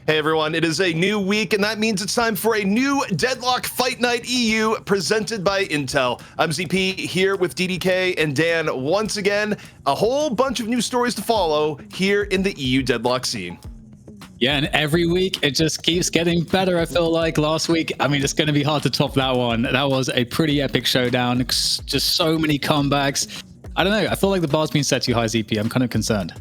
Hey everyone, it is a new week, and that means it's time for a new Deadlock Fight Night EU presented by Intel. I'm ZP here with DDK and Dan once again. A whole bunch of new stories to follow here in the EU Deadlock scene. Yeah, and every week it just keeps getting better. I feel like last week, I mean, it's going to be hard to top that one. That was a pretty epic showdown. Just so many comebacks. I don't know. I feel like the bar's been set too high, ZP. I'm kind of concerned.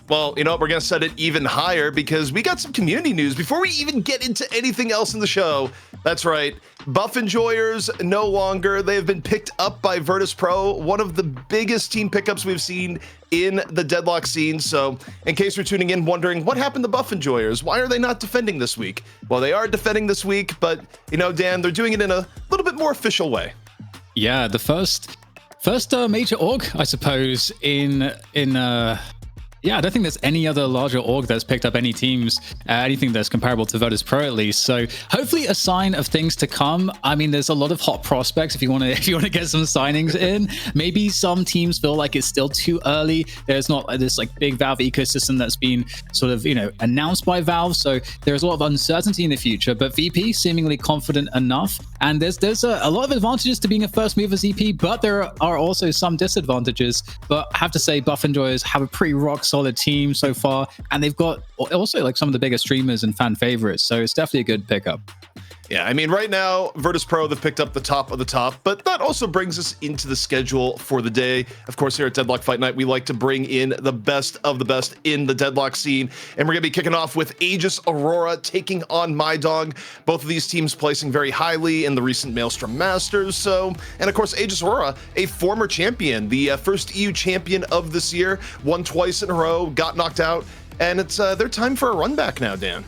Well, you know what? We're going to set it even higher because we got some community news before we even get into anything else in the show. That's right. Buff Enjoyers no longer. They have been picked up by Virtus Pro, one of the biggest team pickups we've seen in the Deadlock scene. So in case you're tuning in wondering what happened to Buff Enjoyers, why are they not defending this week? Well, they are defending this week, but you know, Dan, they're doing it in a little bit more official way. Yeah, the first major org, I suppose, yeah, I don't think there's any other larger org that's picked up any teams, anything that's comparable to Virtus Pro at least. So hopefully a sign of things to come. I mean, there's a lot of hot prospects if you want to get some signings in. Maybe some teams feel like it's still too early. There's not this like big Valve ecosystem that's been sort of, announced by Valve. So there's a lot of uncertainty in the future, but VP seemingly confident enough. And there's a lot of advantages to being a first mover ZP, but there are also some disadvantages. But I have to say, Buff Enjoyers have a pretty rock solid team so far, and they've got also like some of the biggest streamers and fan favorites, so it's definitely a good pickup. Yeah, I mean, right now, Virtus Pro, they've picked up the top of the top, but that also brings us into the schedule for the day. Of course, here at Deadlock Fight Night, we like to bring in the best of the best in the Deadlock scene, and we're going to be kicking off with Aegis Aurora taking on Mydong. Both of these teams placing very highly in the recent Maelstrom Masters, and of course, Aegis Aurora, a former champion, the first EU champion of this year, won twice in a row, got knocked out, and it's their time for a run back now, Dan.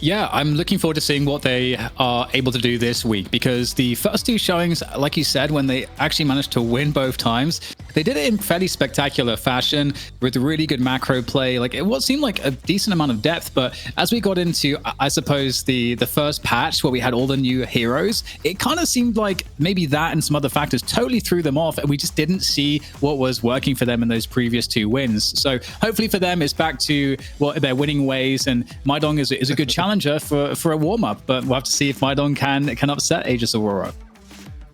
Yeah, I'm looking forward to seeing what they are able to do this week, because the first two showings, like you said, when they actually managed to win both times, they did it in fairly spectacular fashion with really good macro play. Like, it seemed like a decent amount of depth, but as we got into, I suppose, the first patch where we had all the new heroes, it kind of seemed like maybe that and some other factors totally threw them off, and we just didn't see what was working for them in those previous two wins. So hopefully for them, it's back to their winning ways, and Mydong is a good challenger for a warm-up, but we'll have to see if Mydong can upset Aegis Aurora.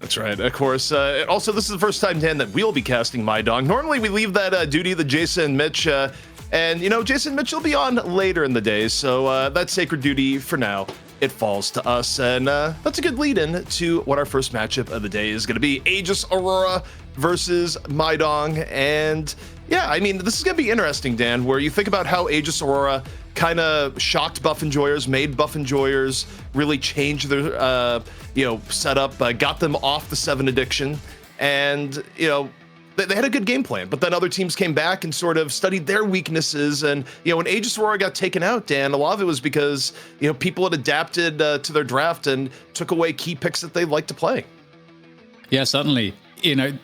That's right. Of course. Also, this is the first time, Dan, that we'll be casting Mydong. Normally, we leave that duty to Jason and Mitch, and Jason and Mitch will be on later in the day, so that sacred duty for now, it falls to us, and that's a good lead-in to what our first matchup of the day is going to be: Aegis Aurora versus Mydong. And yeah, I mean, this is going to be interesting, Dan, where you think about how Aegis Aurora kind of shocked Buff Enjoyers, made Buff Enjoyers really change their setup, got them off the 7 addiction, and they had a good game plan, but then other teams came back and sort of studied their weaknesses. And when Aegis Aurora got taken out, Dan, a lot of it was because people had adapted to their draft and took away key picks that they like to play. Yeah, certainly.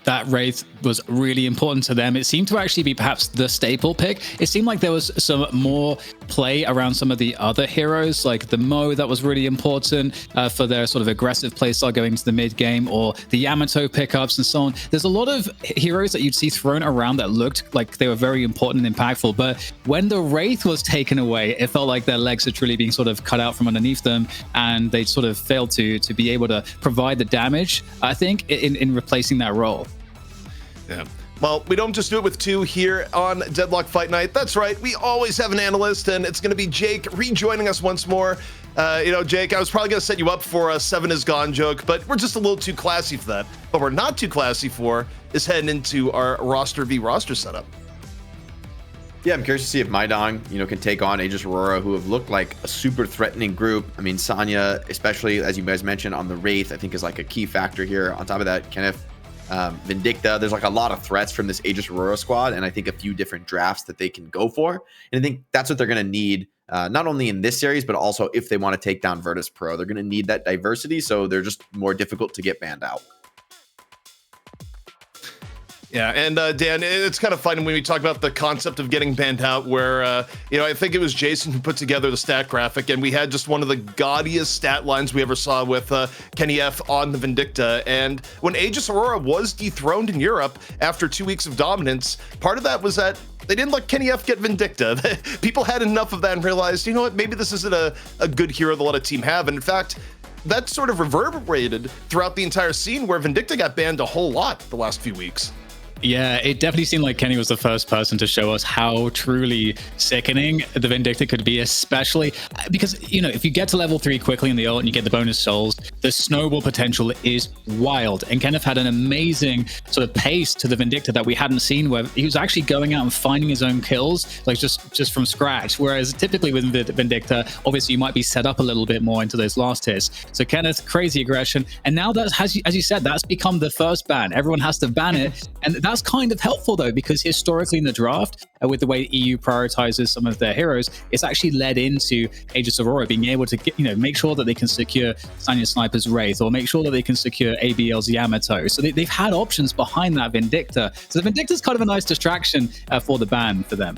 That Wraith was really important to them. It seemed to actually be perhaps the staple pick. It seemed like there was some more play around some of the other heroes, like the Mo, that was really important for their sort of aggressive playstyle going into the mid game, or the Yamato pickups and so on. There's a lot of heroes that you'd see thrown around that looked like they were very important and impactful, but when the Wraith was taken away, it felt like their legs had truly been sort of cut out from underneath them, and they sort of failed to be able to provide the damage, I think, in replacing that role. Yeah. Well, we don't just do it with two here on Deadlock Fight Night. That's right. We always have an analyst, and it's going to be Jake rejoining us once more. Jake, I was probably going to set you up for a 7 is gone joke, but we're just a little too classy for that. What we're not too classy for is heading into our roster v roster setup. Yeah, I'm curious to see if Mydong, can take on Aegis Aurora, who have looked like a super threatening group. I mean, Sanya, especially as you guys mentioned on the Wraith, I think is like a key factor here. On top of that, Kenneth, Vindicta, there's like a lot of threats from this Aegis Aurora squad, and I think a few different drafts that they can go for. And I think that's what they're going to need, not only in this series, but also if they want to take down Virtus Pro. They're going to need that diversity, so they're just more difficult to get banned out. Yeah, and Dan, it's kind of funny when we talk about the concept of getting banned out, where, I think it was Jason who put together the stat graphic, and we had just one of the gaudiest stat lines we ever saw with Kenny F on the Vindicta. And when Aegis Aurora was dethroned in Europe after 2 weeks of dominance, part of that was that They didn't let Kenny F get Vindicta. People had enough of that and realized, you know what, maybe this isn't a good hero to let a team have. And in fact, that sort of reverberated throughout the entire scene where Vindicta got banned a whole lot the last few weeks. Yeah, it definitely seemed like Kenny was the first person to show us how truly sickening the Vindicta could be, especially because, you know, if you get to level 3 quickly in the ult and you get the bonus souls, the snowball potential is wild. And Kenneth had an amazing sort of pace to the Vindicta that we hadn't seen, where he was actually going out and finding his own kills, like just from scratch. Whereas typically with Vindicta, obviously you might be set up a little bit more into those last hits. So Kenneth, crazy aggression. And now that has, as you said, that's become the first ban. Everyone has to ban it. And that's kind of helpful though, because historically in the draft, with the way EU prioritizes some of their heroes, it's actually led into Aegis Aurora being able to get, make sure that they can secure Sanya Sniper's Wraith, or make sure that they can secure ABL's Yamato. So they've had options behind that Vindicta. So the Vindicta's kind of a nice distraction for the ban for them.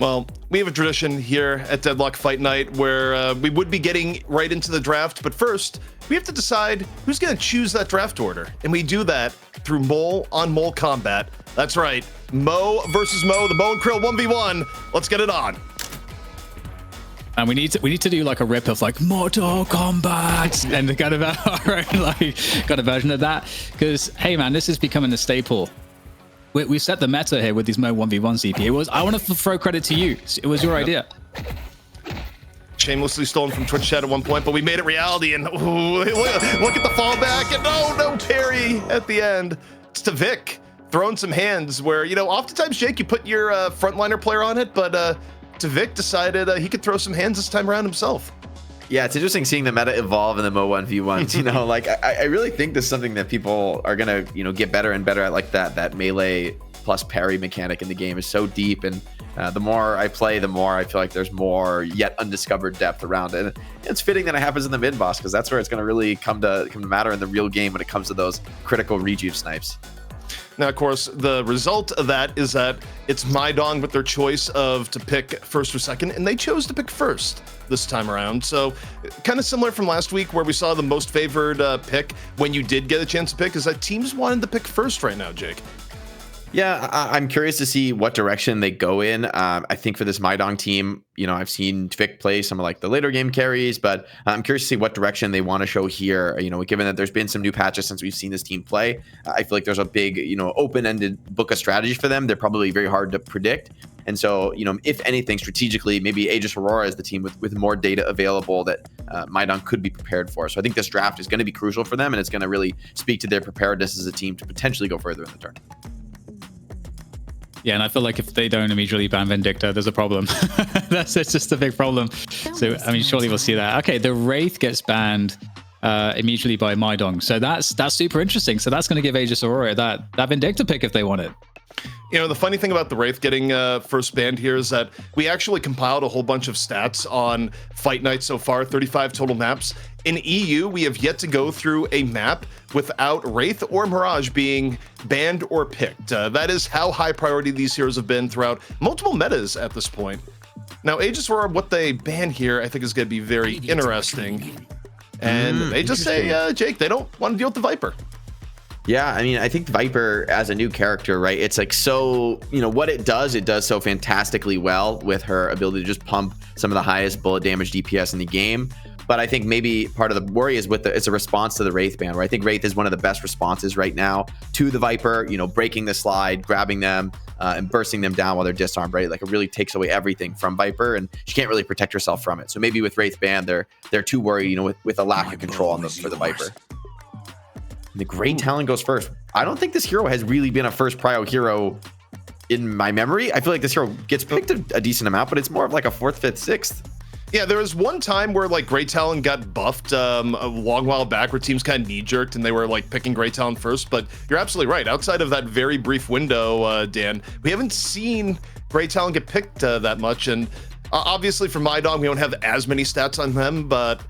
Well, we have a tradition here at Deadlock Fight Night where we would be getting right into the draft, but first, we have to decide who's going to choose that draft order. And we do that through mole-on-mole combat. That's right, Mo versus Mo, the Mo and Krill 1v1. Let's get it on. And we need to do like a rip of like Mortal Kombat and kind of our own like kind of version of that. Because hey man, this is becoming a staple. We set the meta here with these Mo 1v1 CP. I want to throw credit to you. It was your idea. Shamelessly stolen from Twitch chat at one point, but we made it reality. And ooh, look at the fallback. And no parry at the end. It's to Vic throwing some hands where, oftentimes, Jake, you put your frontliner player on it, but to Vic decided he could throw some hands this time around himself. Yeah, it's interesting seeing the meta evolve in the Mo 1v1s. Like I really think this is something that people are gonna, get better and better at. Like that melee plus parry mechanic in the game is so deep, and the more I play, the more I feel like there's more yet undiscovered depth around it. And it's fitting that it happens in the mid boss, because that's where it's gonna really come to matter in the real game when it comes to those critical rejuve snipes. Now, of course, the result of that is that it's Mydong with their choice of to pick first or second, and they chose to pick first this time around. So kind of similar from last week where we saw the most favored pick when you did get a chance to pick, is that teams wanted to pick first right now, Jake. Yeah, I'm curious to see what direction they go in. I think for this Mydong team, I've seen Vic play some of like the later game carries, but I'm curious to see what direction they want to show here. Given that there's been some new patches since we've seen this team play, I feel like there's a big, open-ended book of strategy for them. They're probably very hard to predict. And so, if anything, strategically, maybe Aegis Aurora is the team with more data available that Mydong could be prepared for. So I think this draft is going to be crucial for them, and it's going to really speak to their preparedness as a team to potentially go further in the tournament. Yeah, and I feel like if they don't immediately ban Vindicta, there's a problem. It's just a big problem. So, surely we'll see that. Okay, the Wraith gets banned immediately by Mydong. So that's super interesting. So that's going to give Aegis Aurora that Vindicta pick if they want it. The funny thing about the Wraith getting first banned here is that we actually compiled a whole bunch of stats on Fight Night so far, 35 total maps. In EU, we have yet to go through a map without Wraith or Mirage being banned or picked. That is how high priority these heroes have been throughout multiple metas at this point. Now, Aegis Aurora, what they ban here, I think is going to be very interesting. And they just say, Jake, they don't want to deal with the Viper. Yeah, I think Viper as a new character, right? It's like so, what it does so fantastically well with her ability to just pump some of the highest bullet damage DPS in the game. But I think maybe part of the worry is it's a response to the Wraith ban, where I think Wraith is one of the best responses right now to the Viper, breaking the slide, grabbing them, and bursting them down while they're disarmed, right? Like it really takes away everything from Viper, and she can't really protect herself from it. So maybe with Wraith ban, they're too worried, with a lack of control on for the Viper. The Great Talon goes first. I don't think this hero has really been a first prio hero in my memory. I feel like this hero gets picked a decent amount, but it's more of like a 4th, 5th, 6th. Yeah, there was one time where like Great Talon got buffed a long while back where teams kind of knee-jerked and they were like picking Great Talon first, but you're absolutely right. Outside of that very brief window, Dan, we haven't seen Great Talon get picked that much. And obviously for Mydong, we don't have as many stats on them, but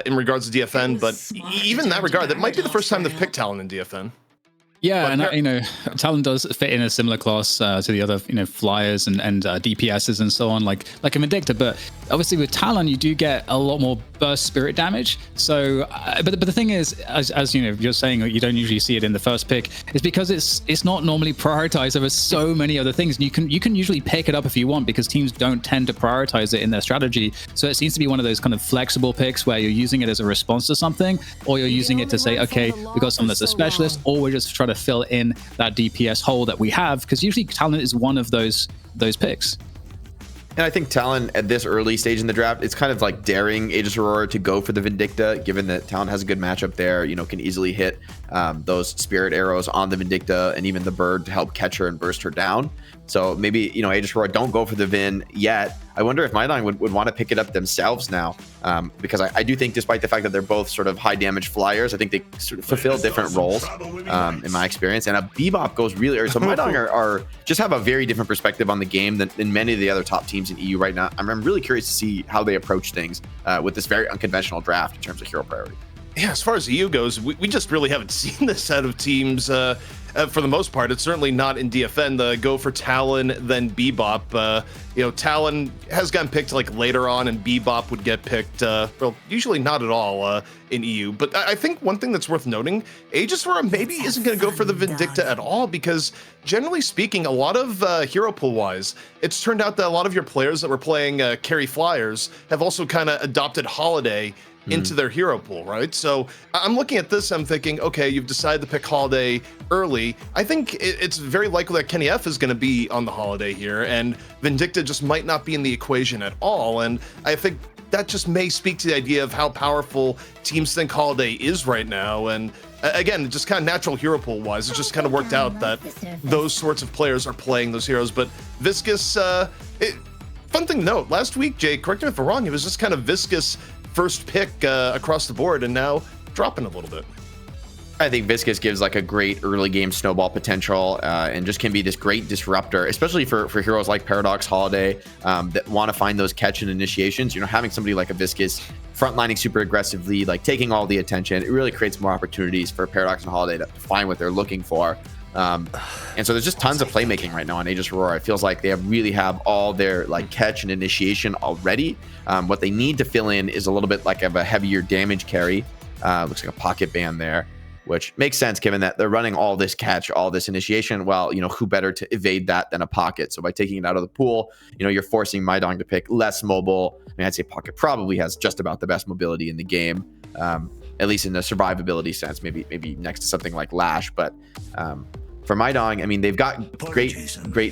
in regards to DFN, but even in that regard, that might be the first time they've picked Talon in DFN. Yeah, and Talon does fit in a similar class to the other, flyers and DPSs and so on, like a Vindicta. But obviously with Talon, you do get a lot more burst spirit damage. So, but the thing is, as you're saying, you don't usually see it in the first pick, is because it's not normally prioritized over so many other things. And you can usually pick it up if you want, because teams don't tend to prioritize it in their strategy. So it seems to be one of those kind of flexible picks where you're using it as a response to something, or you're using it to say, okay, we got someone that's a specialist, or we're just trying to fill in that DPS hole that we have, because usually Talon is one of those picks. And I think Talon at this early stage in the draft, it's kind of like daring Aegis Aurora to go for the Vindicta, given that Talon has a good matchup there, can easily hit those spirit arrows on the Vindicta and even the bird to help catch her and burst her down. So maybe, Aegis Aurora don't go for the Vin yet. I wonder if Mydong would want to pick it up themselves now, because I do think, despite the fact that they're both sort of high damage flyers, I think they sort of fulfill different roles in my experience. And a Bebop goes really early. So Mydong are just have a very different perspective on the game than many of the other top teams in EU right now. I'm really curious to see how they approach things with this very unconventional draft in terms of hero priority. Yeah, as far as EU goes, we just really haven't seen this out of teams for the most part. It's certainly not in DFN. The go for Talon, then Bebop. Talon has gotten picked like later on, and Bebop would get picked, usually not at all in EU. But I think one thing that's worth noting, Aegis Aurora maybe isn't going to go for the Vindicta at all, because generally speaking, a lot of hero pool-wise, it's turned out that a lot of your players that were playing carry flyers have also kind of adopted Holiday into their hero pool, right? So I'm looking at this, I'm thinking, okay, you've decided to pick Holiday early. I think it's very likely that Kenny F is going to be on the Holiday here, and Vindicta just might not be in the equation at all. And I think that just may speak to the idea of how powerful teams think Holiday is right now. And again, just kind of natural hero pool wise, it just kind of worked out that those sorts of players are playing those heroes. But Viscous, fun thing to note, last week, Jay, correct me if I'm wrong, it was just kind of Viscous first pick across the board, and now dropping a little bit. I think Viscous gives like a great early game snowball potential, and just can be this great disruptor, especially for heroes like Paradox, Holiday, that want to find those catch and initiations. Having somebody like a Viscous frontlining super aggressively, like taking all the attention, it really creates more opportunities for Paradox and Holiday to find what they're looking for. And so there's just tons of playmaking right now on Aegis Aurora. It feels like they really have all their like catch and initiation already. What they need to fill in is a little bit like of a heavier damage carry. Looks like a pocket band there, which makes sense given that they're running all this catch, all this initiation. Well, who better to evade that than a pocket? So by taking it out of the pool, you're forcing Mydong to pick less mobile. I mean, I'd say pocket probably has just about the best mobility in the game, at least in the survivability sense, maybe next to something like Lash. But for Mydong, I mean, they've got great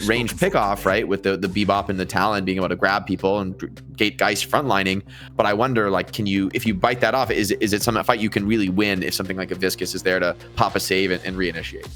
range pickoff, right? With the Bebop and the Talon being able to grab people and gate Geist frontlining. But I wonder, like, if you bite that off, is it some fight you can really win if something like a Viscous is there to pop a save and reinitiate?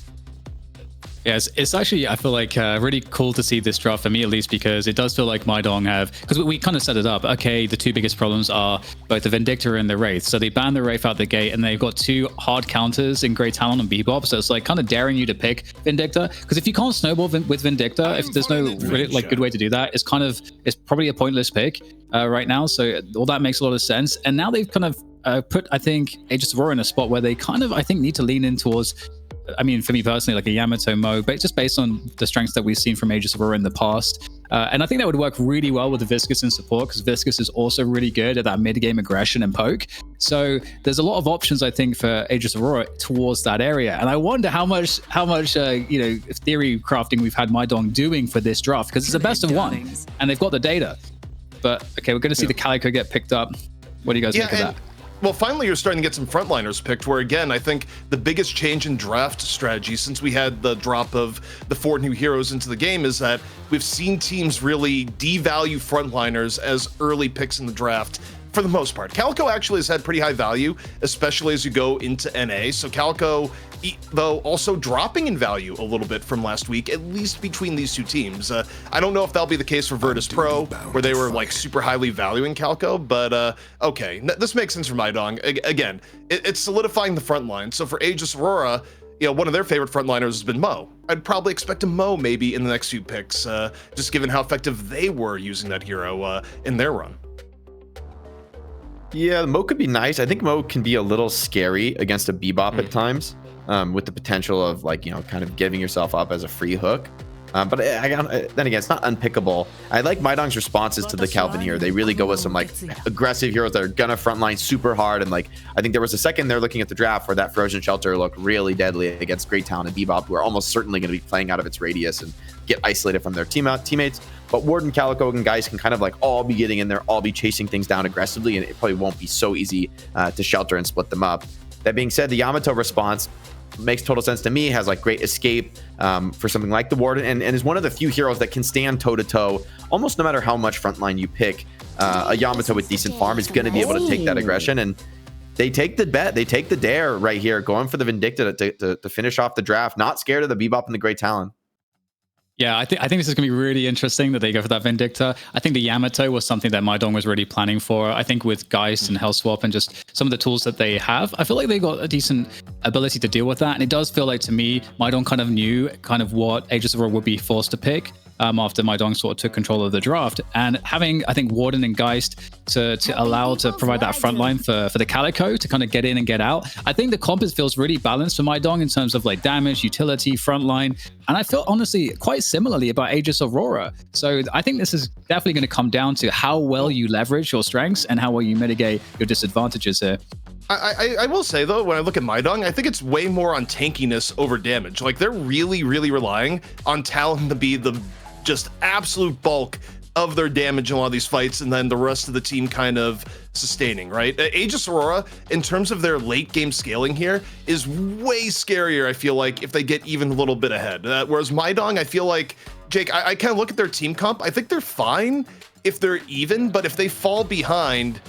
Yes, it's actually, I feel like really cool to see this draft for me, at least, because it does feel like Mydong have, because we kind of set it up. Okay, the two biggest problems are both the Vindicta and the Wraith. So they ban the Wraith out the gate, and they've got two hard counters in Grey Talon and Bebop. So it's like kind of daring you to pick Vindicta, because if you can't snowball with Vindicta, if there's no really like good way to do that, it's probably a pointless pick right now. So all that makes a lot of sense. And now they've kind of put, I think, Aegis Aurora in a spot where they kind of, I think, need to lean in towards, I mean, for me personally, like a Yamato Mo, but just based on the strengths that we've seen from Aegis Aurora in the past. And I think that would work really well with the Viscous in support, because Viscous is also really good at that mid-game aggression and poke. So there's a lot of options, I think, for Aegis Aurora towards that area. And I wonder how much theory crafting we've had Mydong doing for this draft, because it's a best of one, and they've got the data. But okay, we're going to see the Calico get picked up. What do you guys think of that? Well, finally, you're starting to get some frontliners picked, where, again, I think the biggest change in draft strategy since we had the drop of the 4 new heroes into the game is that we've seen teams really devalue frontliners as early picks in the draft for the most part. Calico actually has had pretty high value, especially as you go into NA. So Calico, though, also dropping in value a little bit from last week, at least between these two teams. I don't know if that'll be the case for Virtus Pro, where they were like super highly valuing Calico, but okay, this makes sense for Mydong. Again, it's solidifying the front line. So for Aegis Aurora, one of their favorite frontliners has been Mo. I'd probably expect a Mo maybe in the next few picks, just given how effective they were using that hero in their run. Yeah, Mo could be nice. I think Mo can be a little scary against a Bebop at times. with the potential of like, kind of giving yourself up as a free hook. But then again, it's not unpickable. I like Mydong's responses to the Calvin here. They really go with some like aggressive heroes that are gonna frontline super hard. And like, I think there was a second there looking at the draft where that Frozen Shelter looked really deadly against Great Talon and Bebop, who are almost certainly going to be playing out of its radius and get isolated from their teammates. But Warden, Calico, and guys can kind of like all be getting in there, all be chasing things down aggressively, and it probably won't be so easy to shelter and split them up. That being said, the Yamato response makes total sense to me, has like great escape for something like the Warden, and is one of the few heroes that can stand toe-to-toe almost no matter how much frontline you pick. A Yamato with decent farm is going to be able to take that aggression, and they take the bet, they take the dare right here, going for the Vindicta to finish off the draft, not scared of the Bebop and the Great Talon. Yeah, I think this is going to be really interesting that they go for that Vindicta. I think the Yamato was something that Mydong was really planning for. I think with Geist and Hellswap and just some of the tools that they have, I feel like they got a decent ability to deal with that. And it does feel like, to me, Mydong kind of knew kind of what Aegis Aurora would be forced to pick after Mydong sort of took control of the draft. And having, I think, Warden and Geist to allow to provide that front line for the Calico to kind of get in and get out. I think the comp feels really balanced for Mydong in terms of like damage, utility, frontline. And I feel honestly quite similarly about Aegis Aurora. So I think this is definitely going to come down to how well you leverage your strengths and how well you mitigate your disadvantages here. I will say though, when I look at Mydong, I think it's way more on tankiness over damage. Like they're really relying on Talon to be the just absolute bulk of their damage in a lot of these fights, and then the rest of the team kind of sustaining, right? Aegis Aurora, in terms of their late game scaling here, is way scarier, I feel like, if they get even a little bit ahead. Whereas Mydong, I feel like, Jake, I kind of look at their team comp, I think they're fine if they're even, but if they fall behind,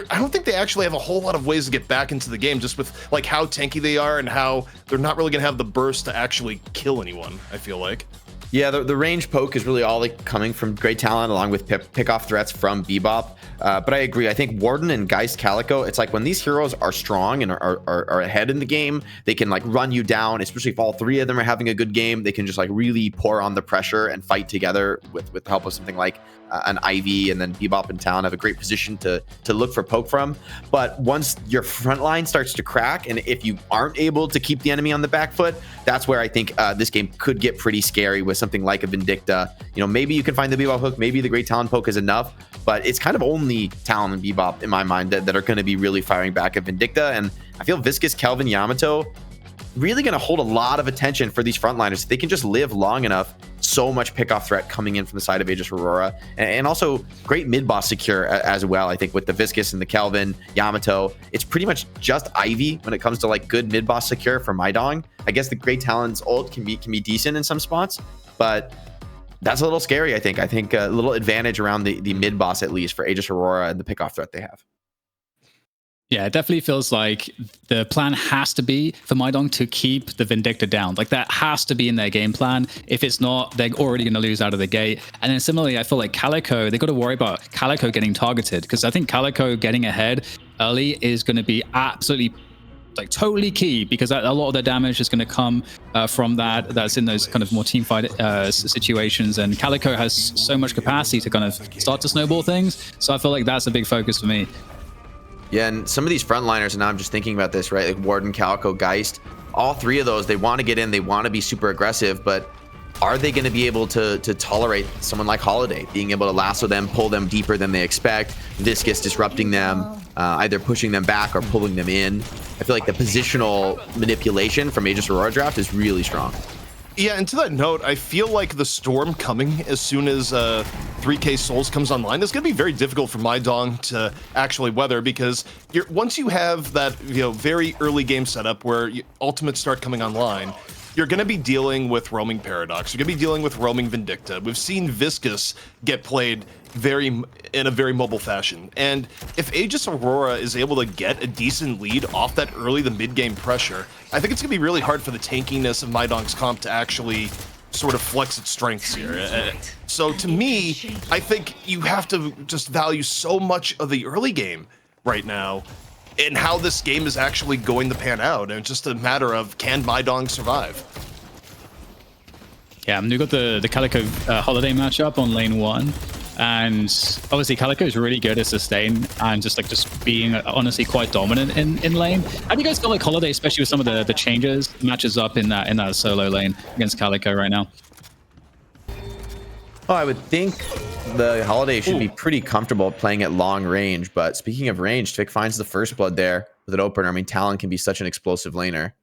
I don't think they actually have a whole lot of ways to get back into the game, just with like how tanky they are and how they're not really gonna have the burst to actually kill anyone, I feel like. Yeah, the range poke is really all like coming from Great Talon along with pick-off threats from Bebop. But I agree. I think Warden and Geist Calico, it's like when these heroes are strong and are ahead in the game, they can like run you down, especially if all three of them are having a good game. They can just like really pour on the pressure and fight together with the help of something like an Ivy, and then Bebop and Talon have a great position to look for poke from. But once your front line starts to crack, and if you aren't able to keep the enemy on the back foot, that's where I think this game could get pretty scary with something like a Vindicta. Maybe you can find the Bebop hook, maybe the Great Talon poke is enough, but it's kind of only Talon and Bebop in my mind that are going to be really firing back at Vindicta. And I feel Viscous, Kelvin, Yamato really going to hold a lot of attention for these frontliners. If they can just live long enough, so much pickoff threat coming in from the side of Aegis Aurora, and also great mid-boss secure as well. I think with the Viscous and the Kelvin, Yamato, it's pretty much just Ivy when it comes to like good mid-boss secure for Mydong. I guess the Great Talon's ult can be decent in some spots, but that's a little scary, I think. I think a little advantage around the mid-boss, at least, for Aegis Aurora and the pickoff threat they have. Yeah, it definitely feels like the plan has to be for Mydong to keep the Vindicta down. Like that has to be in their game plan. If it's not, they're already going to lose out of the gate. And then similarly, I feel like Calico, they got to worry about Calico getting targeted, because I think Calico getting ahead early is going to be absolutely like totally key, because a lot of the damage is going to come from that's in those kind of more team fight situations, and Calico has so much capacity to kind of start to snowball things. So I feel like that's a big focus for me. Yeah, and some of these frontliners, and now I'm just thinking about this, right? Like Warden, Calico, Geist, all three of those, they want to get in, they want to be super aggressive, but are they going to be able to tolerate someone like Holiday, being able to lasso them, pull them deeper than they expect, Viscous disrupting them, either pushing them back or pulling them in? I feel like the positional manipulation from Aegis Aurora draft is really strong. Yeah, and to that note, I feel like the storm coming as soon as 3K Souls comes online is going to be very difficult for Mydong to actually weather, because once you have that very early game setup where ultimates start coming online, you're going to be dealing with roaming Paradox. You're going to be dealing with roaming Vindicta. We've seen Viscous get played in a very mobile fashion. And if Aegis Aurora is able to get a decent lead off that early to mid-game pressure, I think it's going to be really hard for the tankiness of Mydong's comp to actually sort of flex its strengths here. So to me, I think you have to just value so much of the early game right now and how this game is actually going to pan out. And it's just a matter of, can Mydong survive? Yeah, we've got the Calico Holiday matchup on lane 1. And obviously Calico is really good at sustain and just being honestly quite dominant in lane. How do you guys feel like Holiday, especially with some of the changes, matches up in that solo lane against Calico right now? Oh, I would think the Holiday should be pretty comfortable playing at long range. But speaking of range, Tvik finds the first blood there with an opener. I mean, Talon can be such an explosive laner.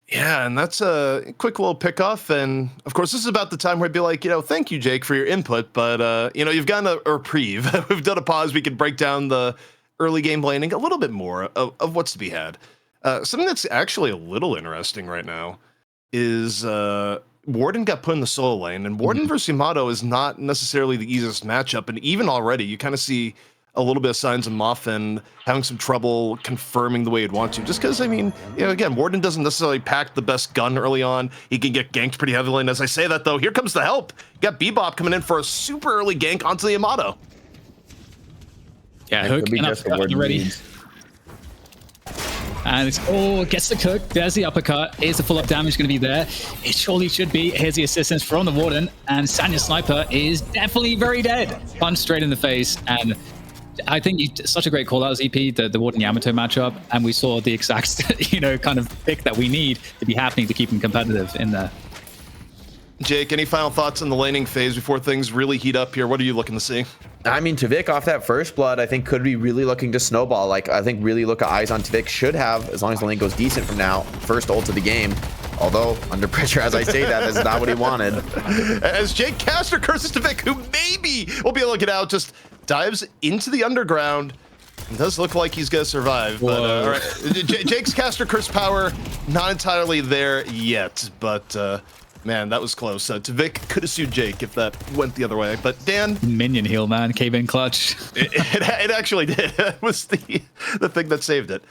Yeah, and that's a quick little pickoff. And of course, this is about the time where I'd be like, thank you, Jake, for your input. But, you've gotten a reprieve. We've done a pause. We can break down the early game laning a little bit more of what's to be had. Something that's actually a little interesting right now is Warden got put in the solo lane, and Warden versus Yamato is not necessarily the easiest matchup. And even already, you kind of see a little bit of signs of Muffin having some trouble confirming the way he'd want to. Just because, again, Warden doesn't necessarily pack the best gun early on. He can get ganked pretty heavily. And as I say that, though, here comes the help. You got Bebop coming in for a super early gank onto the Yamato. Yeah, hook and uppercut ready. And it's gets the cook. There's the uppercut. Is the full up damage going to be there? It surely should be. Here's the assistance from the Warden, and Sanya's sniper is definitely very dead. Punch straight in the face, and I think such a great call out, ZP, the Warden Yamato matchup, and we saw the exact kind of pick that we need to be happening to keep him competitive in there. Jake, any final thoughts on the laning phase before things really heat up here? What are you looking to see? I mean, Tvik off that first blood, I think could be really looking to snowball. Like, I think really look at eyes on Tvik should have, as long as the lane goes decent from now, first ult of the game. Although, under pressure, as I say that, is not what he wanted. As Jake caster curses Tvik, who maybe will be able to get out, just dives into the underground. It does look like he's going to survive. But, all right. Jake's caster curse power, not entirely there yet, but... man, that was close. Tvik could have sued Jake if that went the other way. But Dan... Minion heal, man. Came in clutch. It actually did. It was the thing that saved it.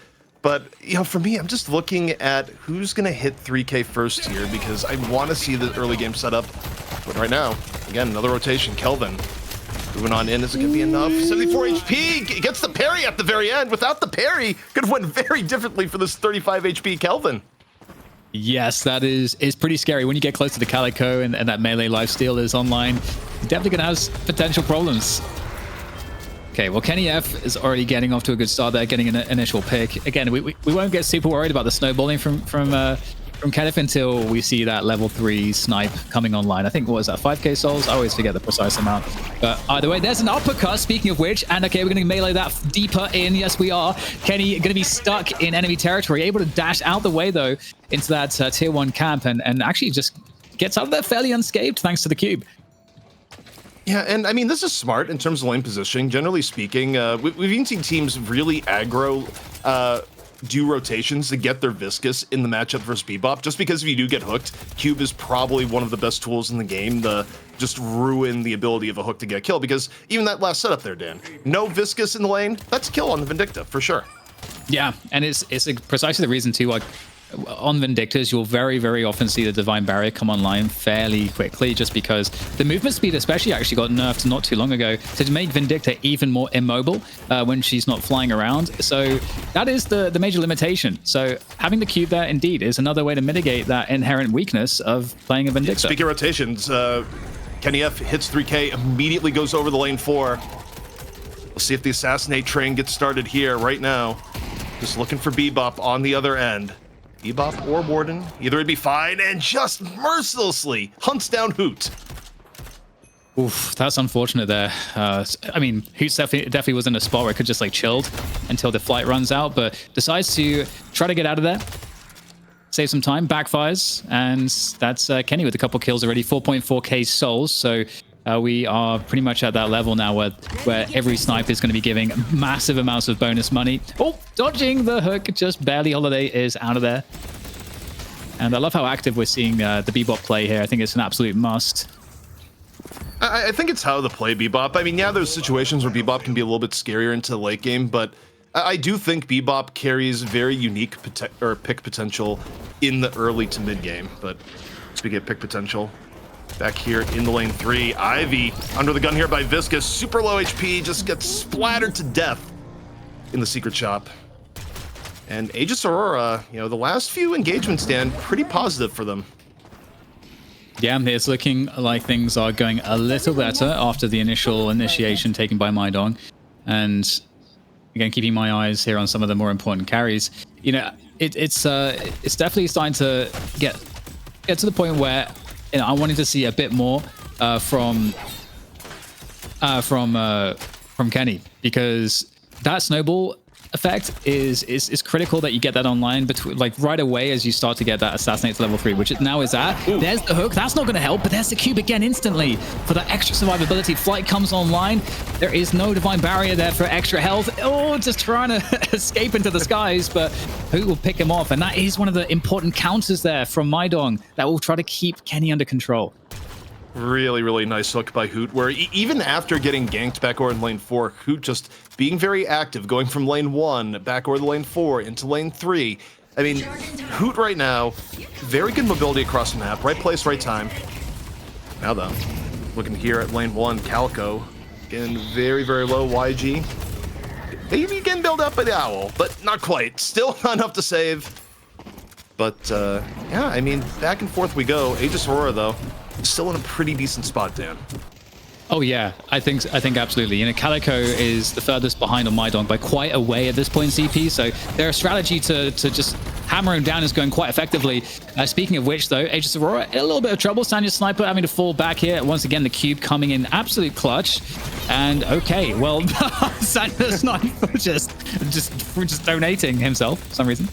But, for me, I'm just looking at who's going to hit 3K first here because I want to see the early game setup. But right now, again, another rotation. Kelvin moving on in. Is it going to be enough? 74 HP. Gets the parry at the very end. Without the parry, could have went very differently for this 35 HP Kelvin. Yes, that is pretty scary. When you get close to the Calico and that melee lifesteal is online, you're definitely going to have potential problems. Okay, well, Kenny F is already getting off to a good start there, getting an initial pick. Again, we won't get super worried about the snowballing from Kenneth until we see that level 3 snipe coming online. I think, what was that, 5k souls? I always forget the precise amount. But either way, there's an uppercut, speaking of which. And okay, we're going to melee that deeper in. Yes, we are. Kenny going to be stuck in enemy territory, able to dash out the way, though, into that tier 1 camp and actually just gets out of there fairly unscathed thanks to the cube. Yeah, and I mean, this is smart in terms of lane positioning. Generally speaking, we've even seen teams really aggro do rotations to get their Viscous in the matchup versus Bebop, just because if you do get hooked, Cube is probably one of the best tools in the game to just ruin the ability of a hook to get a kill, because even that last setup there, Dan, no Viscous in the lane, that's a kill on the Vindicta, for sure. Yeah, and it's precisely the reason too, like, on Vindictas, you'll very, very often see the Divine Barrier come online fairly quickly, just because the movement speed especially actually got nerfed not too long ago to make Vindicta even more immobile when she's not flying around. So that is the major limitation. So having the cube there indeed is another way to mitigate that inherent weakness of playing a Vindicta. Speaking of rotations, Kenny F hits 3K, immediately goes over the lane 4. We'll see if the Assassinate train gets started here right now. Just looking for Bebop on the other end. Bebop or Warden, either would be fine, and just mercilessly hunts down Hoot. Oof, that's unfortunate there. I mean, Hoot definitely was in a spot where it could just like chilled until the flight runs out, but decides to try to get out of there. Save some time, backfires, and that's Kenny with a couple kills already, 4.4k souls, so we are pretty much at that level now where every snipe is going to be giving massive amounts of bonus money. Oh, dodging the hook, just barely. Holiday is out of there. And I love how active we're seeing the Bebop play here. I think it's an absolute must. I think it's how to play Bebop. I mean, yeah, there's situations where Bebop can be a little bit scarier into the late game, but I do think Bebop carries very unique pick potential in the early to mid game. But speaking of pick potential, back here in the lane 3, Ivy under the gun here by Viscous, super low HP, just gets splattered to death in the secret shop. And Aegis Aurora, the last few engagements, Dan, pretty positive for them. Yeah, it's looking like things are going a little better after the initial initiation taken by Mydong. And again, keeping my eyes here on some of the more important carries. You know, it's definitely starting to get to the point where, you know, I wanted to see a bit more from Kenny, because that snowball effect is critical, that you get that online between, like, right away as you start to get that assassinate to level 3, which it now is at. Ooh. There's the hook. That's not going to help, but there's the cube again instantly for that extra survivability. Flight comes online. There is no divine barrier there for extra health. Oh, just trying to escape into the skies, but who will pick him off? And that is one of the important counters there from Mydong that will try to keep Kenny under control. Really, really nice hook by Hoot, where even after getting ganked back over in lane 4, Hoot just being very active, going from lane 1 back over to lane 4 into lane 3. I mean, Hoot right now, very good mobility across the map, right place, right time. Now though, looking here at lane 1, Calico, getting very, very low YG. Maybe getting built up by the Owl, but not quite. Still not enough to save. But yeah, I mean, back and forth we go. Aegis Aurora though, still in a pretty decent spot, Dan. Oh yeah, I think absolutely. You know, Calico is the furthest behind on Mydong by quite a way at this point, CP. So their strategy to just hammer him down is going quite effectively. Speaking of which, though, Aegis Aurora in a little bit of trouble. Sanya's sniper having to fall back here. Once again, the cube coming in absolute clutch. And okay, well, Sanya's sniper just donating himself for some reason.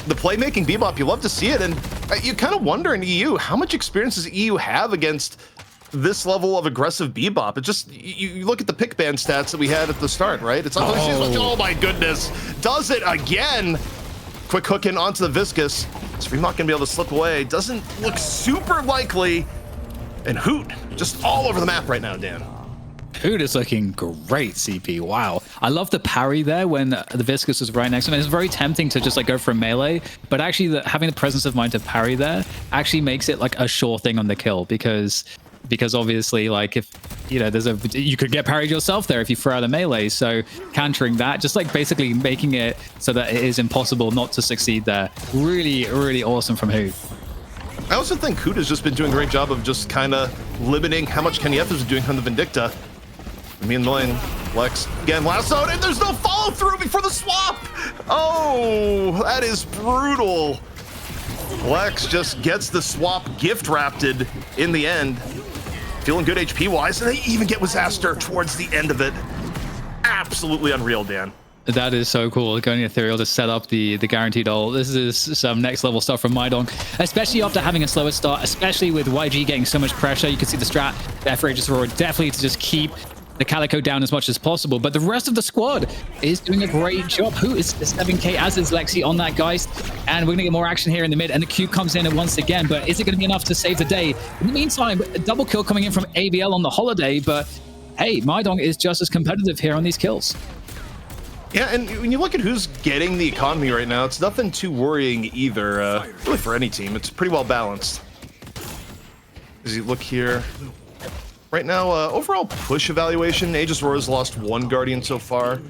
The playmaking Bebop, you love to see it, and you kind of wonder in EU, how much experience does EU have against this level of aggressive Bebop? It just, you look at the pick ban stats that we had at the start, right? It's like, oh my goodness, does it again. Quick hook in onto the Viscous. So we're not gonna be able to slip away. Doesn't look super likely. And Hoot, just all over the map right now, Dan. Hoot is looking great, CP. Wow. I love the parry there when the Viscous was right next to him. It's very tempting to just like go for a melee, but actually having the presence of mind to parry there actually makes it like a sure thing on the kill, because obviously, like, if you know, you could get parried yourself there if you throw out a melee. So countering that, just like basically making it so that it is impossible not to succeed there. Really, really awesome from Hoot. I also think Hoot has just been doing a great job of just kind of limiting how much Kenny F is doing on the Vindicta. Me and Lane, Lex, again, lassoed, and there's no follow through before the swap! Oh, that is brutal. Lex just gets the swap gift wrapped in the end. Feeling good HP wise, and they even get Disaster towards the end of it. Absolutely unreal, Dan. That is so cool. Going Ethereal to set up the guaranteed ult. This is some next level stuff from Mydong, especially after having a slower start, especially with YG getting so much pressure. You can see the strat there for Aegis Aurora, definitely to just keep the Calico down as much as possible, but the rest of the squad is doing a great job. Who is 7k, as is Lexi on that Geist, and we're gonna get more action here in the mid, and the cube comes in once again, but is it gonna be enough to save the day? In the meantime, a double kill coming in from ABL on the holiday, but hey, Mydong is just as competitive here on these kills. Yeah, and when you look at who's getting the economy right now, it's nothing too worrying either, really for any team. It's pretty well balanced. As you look here, right now, overall push evaluation, Aegis Aurora's lost one Guardian so far.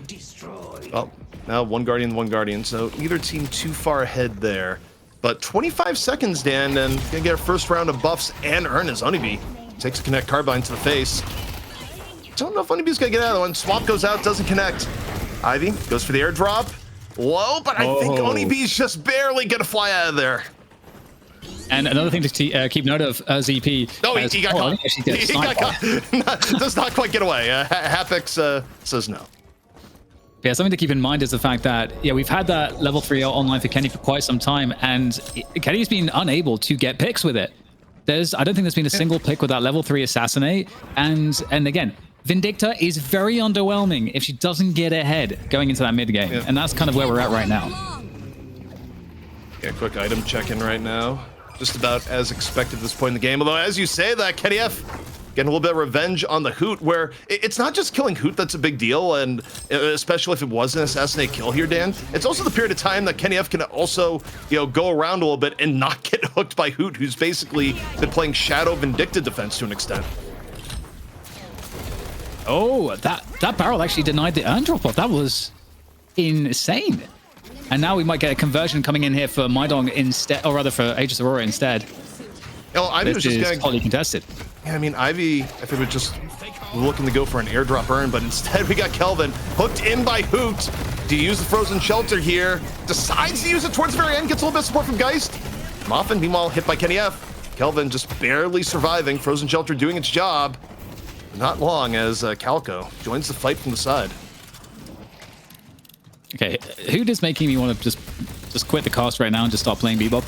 Oh, now one Guardian, so neither team too far ahead there. But 25 seconds, Dan, and gonna get our first round of buffs and earn as Honeybee takes a Connect Carbine to the face. Don't know if Honeybee's gonna get out of the one. Swap goes out, doesn't connect. Ivy goes for the airdrop. Low, but I think Honeybee's just barely gonna fly out of there. And another thing to keep note of, ZP. No, he got caught. He got caught. Does not quite get away. Hapex says no. Yeah, something to keep in mind is the fact that, yeah, we've had that level 3 online for Kenny for quite some time, and Kenny's been unable to get picks with it. I don't think there's been a single pick with that level 3 assassinate, and again, Vindicta is very underwhelming if she doesn't get ahead going into that mid game, and that's kind of where we're at right now. Yeah, quick item check-in right now. Just about as expected at this point in the game, although as you say that, Kenny F getting a little bit of revenge on the Hoot, where it's not just killing Hoot that's a big deal, and especially if it was an assassinate kill here, Dan, it's also the period of time that Kenny F can also, you know, go around a little bit and not get hooked by Hoot, who's basically been playing Shadow Vindicta defense to an extent. Oh, that barrel actually denied the earn drop off. That was insane. And now we might get a conversion coming in here for Mydong instead, or rather for Aegis Aurora instead. Oh, Ivy was this just is going hotly contested. Yeah, I mean, Ivy, I think, was just looking to go for an airdrop earn, but instead we got Kelvin hooked in by Hoot to use the frozen shelter here. Decides to use it towards the very end, gets a little bit of support from Geist. Moffin, meanwhile, hit by Kenny F. Kelvin just barely surviving, frozen shelter doing its job. Not long as Calco joins the fight from the side. Okay, Hoot is making me want to just quit the cast right now and just start playing Bebop.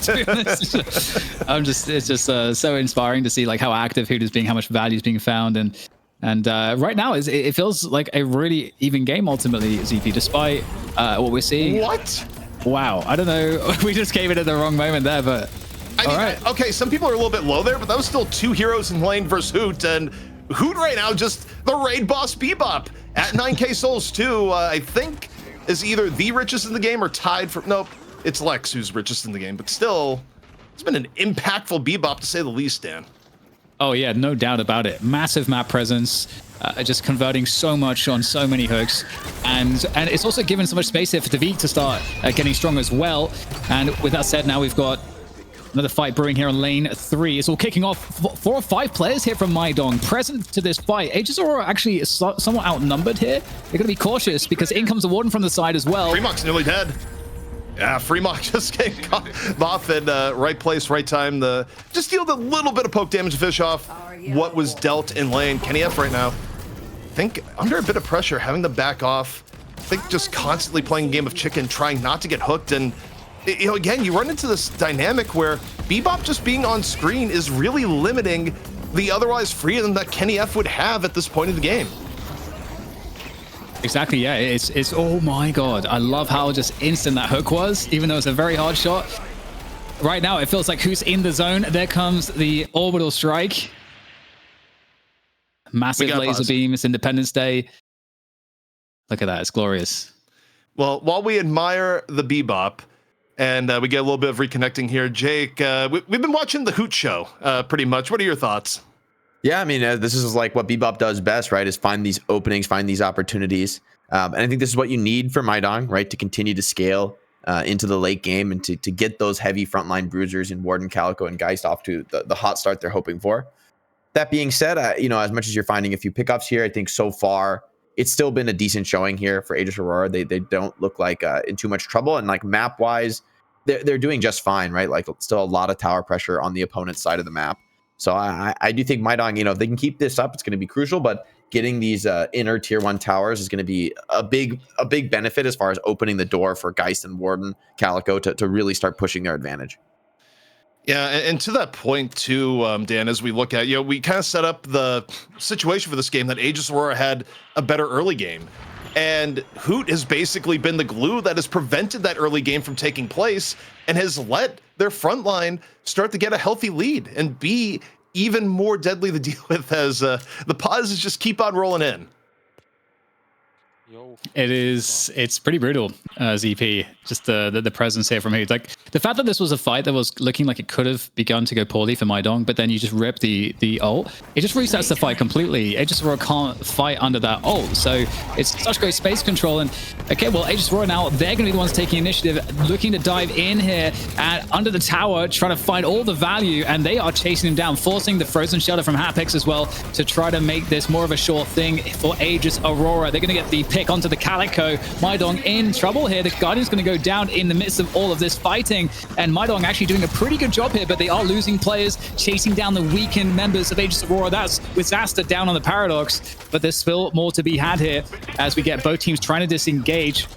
To be honest, it's just so inspiring to see like how active Hoot is being, how much value is being found, and right now it feels like a really even game ultimately, ZP, despite what we're seeing. What? Wow, I don't know. We just came in at the wrong moment there, but I mean, okay, some people are a little bit low there, but that was still 2 heroes in lane versus Hoot, and Hoot right now just the raid boss Bebop at 9k souls too. I think is either the richest in the game or tied for, nope, it's Lex who's richest in the game, but still, it's been an impactful Bebop to say the least, Dan. Oh yeah, no doubt about it. Massive map presence, just converting so much on so many hooks, and it's also given so much space here for Davik to start getting strong as well. And with that said, now we've got another fight brewing here on lane 3. It's all kicking off. 4 or 5 players here from Mydong present to this fight. Aegis Aurora actually is somewhat outnumbered here. They're going to be cautious because in comes the Warden from the side as well. Freemock's nearly dead. Yeah, Freemock just getting caught off in right place, right time. Just deal a little bit of poke damage to fish off what was dealt in lane. Kenny F right now, I think under a bit of pressure, having to back off. I think just constantly playing a game of chicken, trying not to get hooked. And you know, again, you run into this dynamic where Bebop just being on screen is really limiting the otherwise freedom that Kenny F would have at this point in the game. Exactly, yeah. It's oh my god. I love how just instant that hook was, even though it's a very hard shot. Right now, it feels like who's in the zone. There comes the orbital strike. Massive laser beam. It's Independence Day. Look at that. It's glorious. Well, while we admire the Bebop, and we get a little bit of reconnecting here, Jake, we've been watching the Hoot show pretty much. What are your thoughts? Yeah, I mean, this is like what Bebop does best, right? Is find these openings, find these opportunities. And I think this is what you need for Mydong, right? To continue to scale into the late game and to get those heavy frontline bruisers in Warden, Calico, and Geist off to the hot start they're hoping for. That being said, you know, as much as you're finding a few pickups here, I think so far it's still been a decent showing here for Aegis Aurora. They don't look like in too much trouble, and like map wise, they're doing just fine, right? Like still a lot of tower pressure on the opponent's side of the map. So I do think Mydong, you know, if they can keep this up, it's going to be crucial. But getting these inner tier 1 towers is going to be a big benefit as far as opening the door for Geist and Warden, Calico to really start pushing their advantage. Yeah, and to that point too, Dan, as we look at, you know, we kind of set up the situation for this game that Aegis Aurora had a better early game. And Hoot has basically been the glue that has prevented that early game from taking place and has let their front line start to get a healthy lead and be even more deadly to deal with as the pauses just keep on rolling in. It's pretty brutal, ZP, just the presence here from Hoot. Like the fact that this was a fight that was looking like it could have begun to go poorly for Mydong, but then you just rip the ult, it just resets the fight completely. Aegis Aurora can't fight under that ult, so it's such great space control. And okay, well, Aegis Aurora now, they're going to be the ones taking initiative, looking to dive in here and under the tower, trying to find all the value, and they are chasing him down, forcing the frozen shelter from Hapex as well to try to make this more of a sure thing for Aegis Aurora. They're going to get the pick onto the Calico. Mydong in trouble here. The Guardian's going to go down in the midst of all of this fighting, and Mydong actually doing a pretty good job here, but they are losing players, chasing down the weakened members of Aegis Aurora. That's with Zasta down on the Paradox, but there's still more to be had here as we get both teams trying to disengage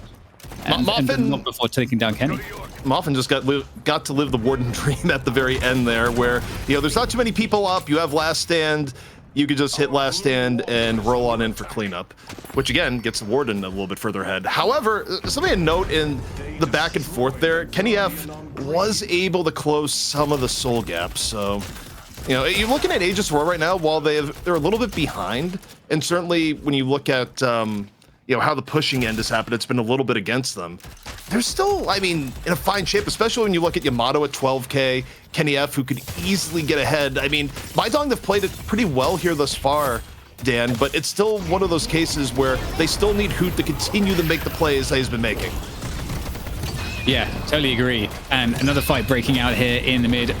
and not before taking down Kenny. Moffin just got to live the Warden dream at the very end there, where, you know, there's not too many people up. You have last stand. You could just hit last stand and roll on in for cleanup, which again gets the Warden a little bit further ahead. However, something to note in the back and forth there, Kenny F was able to close some of the soul gaps. So, you know, you're looking at Aegis Aurora right now, while they're a little bit behind, and certainly when you look at you know, how the pushing end has happened, it's been a little bit against them. They're still, I mean, in a fine shape, especially when you look at Yamato at 12k, Kenny F, who could easily get ahead. I mean, Mydong have played it pretty well here thus far, Dan, but it's still one of those cases where they still need Hoot to continue to make the plays that he's been making. Yeah, totally agree. And another fight breaking out here in the mid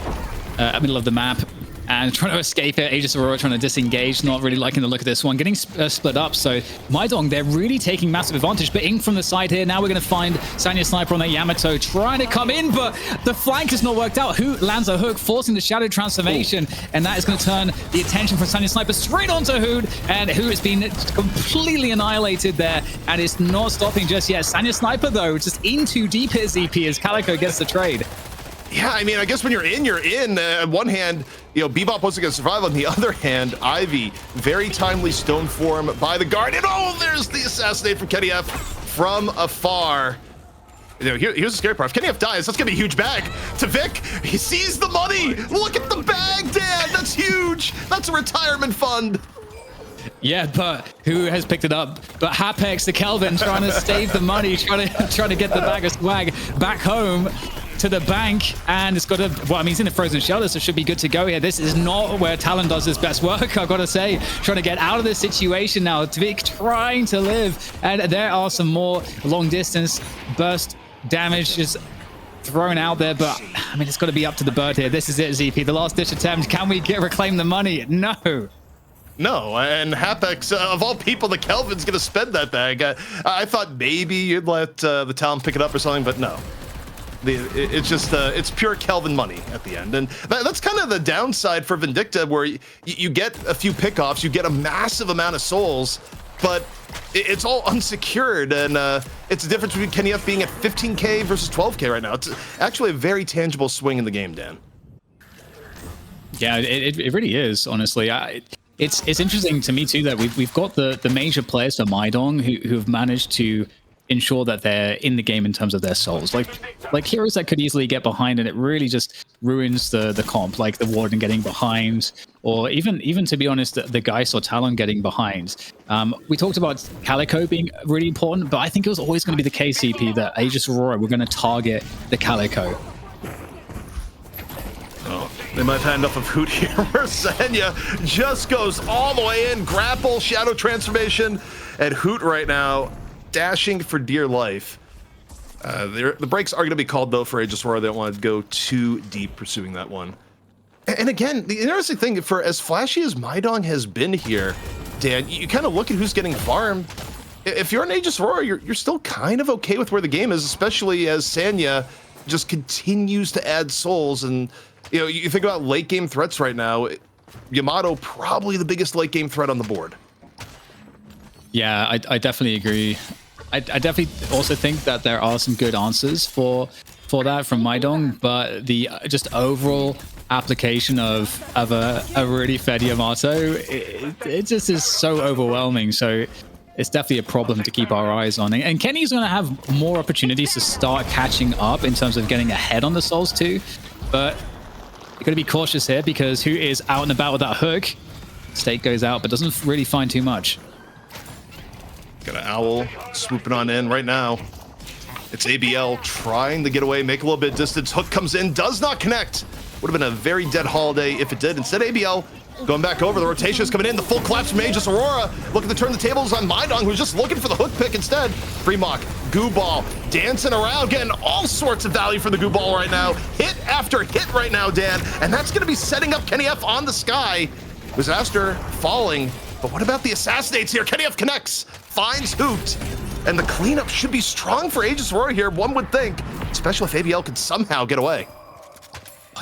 middle of the map. And trying to escape it, Aegis Aurora trying to disengage, not really liking the look of this one, getting split up. So Mydong, they're really taking massive advantage, but in from the side here, now we're going to find Sanya Sniper on that Yamato trying to come in, but the flank has not worked out. Hoot lands a hook, forcing the shadow transformation, and that is going to turn the attention from Sanya Sniper straight onto Hoot, and Hoot has been completely annihilated there, and it's not stopping just yet. Sanya Sniper, though, just in too deep here, ZP, as Calico gets the trade. Yeah, I mean, I guess when you're in, you're in. On one hand, you know, Bebop wasn't going to survive. On the other hand, Ivy, very timely stone form by the guard. And oh, there's the assassinate from Kenny F from afar. You know, here's the scary part. If Kenny F dies, that's going to be a huge bag. To Vic, he sees the money. Look at the bag, Dad. That's huge. That's a retirement fund. Yeah, but who has picked it up? But Hapex, the Kelvin, trying to save the money, trying to get the bag of swag back home to the bank, and it's got a, well, I mean, it's in the frozen shelter, so it should be good to go here. This is not where Talon does his best work, I've got to say. Trying to get out of this situation now. Tvik trying to live, and there are some more long distance burst damage just thrown out there, but I mean, it's got to be up to the bird here. This is it, ZP, the last ditch attempt. Can we reclaim the money? No. No, and Hapex, of all people, the Kelvin's going to spend that bag. I thought maybe you'd let the Talon pick it up or something, but no. It's just, it's pure Kelvin money at the end. And that's kind of the downside for Vindicta, where you get a few pickoffs, you get a massive amount of souls, but it's all unsecured. And it's the difference between Kenny F being at 15K versus 12K right now. It's actually a very tangible swing in the game, Dan. Yeah, it really is, honestly. It's interesting to me too that we've got the major players for Mydong who have managed to ensure that they're in the game in terms of their souls. Like heroes that could easily get behind, and it really just ruins the comp, like the Warden getting behind, or even to be honest, the Geist or Talon getting behind. We talked about Calico being really important, but I think it was always going to be the case, CP, that Aegis Aurora were going to target the Calico. Oh, they might have had enough of Hoot here, where Sanya just goes all the way in, grapple, shadow transformation, and Hoot right now dashing for dear life. The breaks are going to be called, though, for Aegis Aurora. They don't want to go too deep pursuing that one. And again, the interesting thing, for as flashy as Mydong has been here, Dan, you kind of look at who's getting farmed. If you're an Aegis Aurora, you're still kind of okay with where the game is, especially as Sanya just continues to add souls. And you know, you think about late game threats right now, Yamato probably the biggest late game threat on the board. Yeah, I definitely agree. I definitely also think that there are some good answers for that from Mydong, but the just overall application of a really fed Yamato, it just is so overwhelming. So it's definitely a problem to keep our eyes on. And Kenny's going to have more opportunities to start catching up in terms of getting ahead on the souls too, but you're going to be cautious here because Who is out and about with that hook. Stake goes out, but doesn't really find too much. Got an Owl swooping on in right now. It's ABL trying to get away, make a little bit of distance. Hook comes in, does not connect. Would have been a very dead holiday if it did. Instead, ABL going back over. The rotation is coming in. The full collapse from Aegis Aurora. Looking to turn the tables on Mydong, who's just looking for the hook pick instead. Free mock, goo ball, dancing around, getting all sorts of value for the goo ball right now. Hit after hit right now, Dan. And that's going to be setting up Kenny F on the sky. Disaster falling. But what about the assassinates here? Kenny F connects, finds Hoot, and the cleanup should be strong for Aegis Aurora here, one would think, especially if ABL could somehow get away.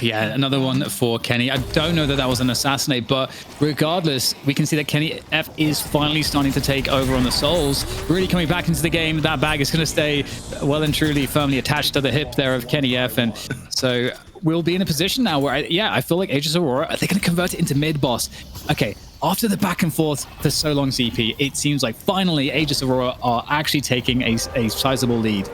Yeah, another one for Kenny. I don't know that that was an assassinate, but regardless, we can see that Kenny F is finally starting to take over on the souls, really coming back into the game. That bag is going to stay well and truly firmly attached to the hip there of Kenny F, and so we'll be in a position now where, I feel like Aegis Aurora, are they going to convert it into mid-boss? Okay, after the back and forth for so long, CP, it seems like finally Aegis Aurora are actually taking a sizable lead.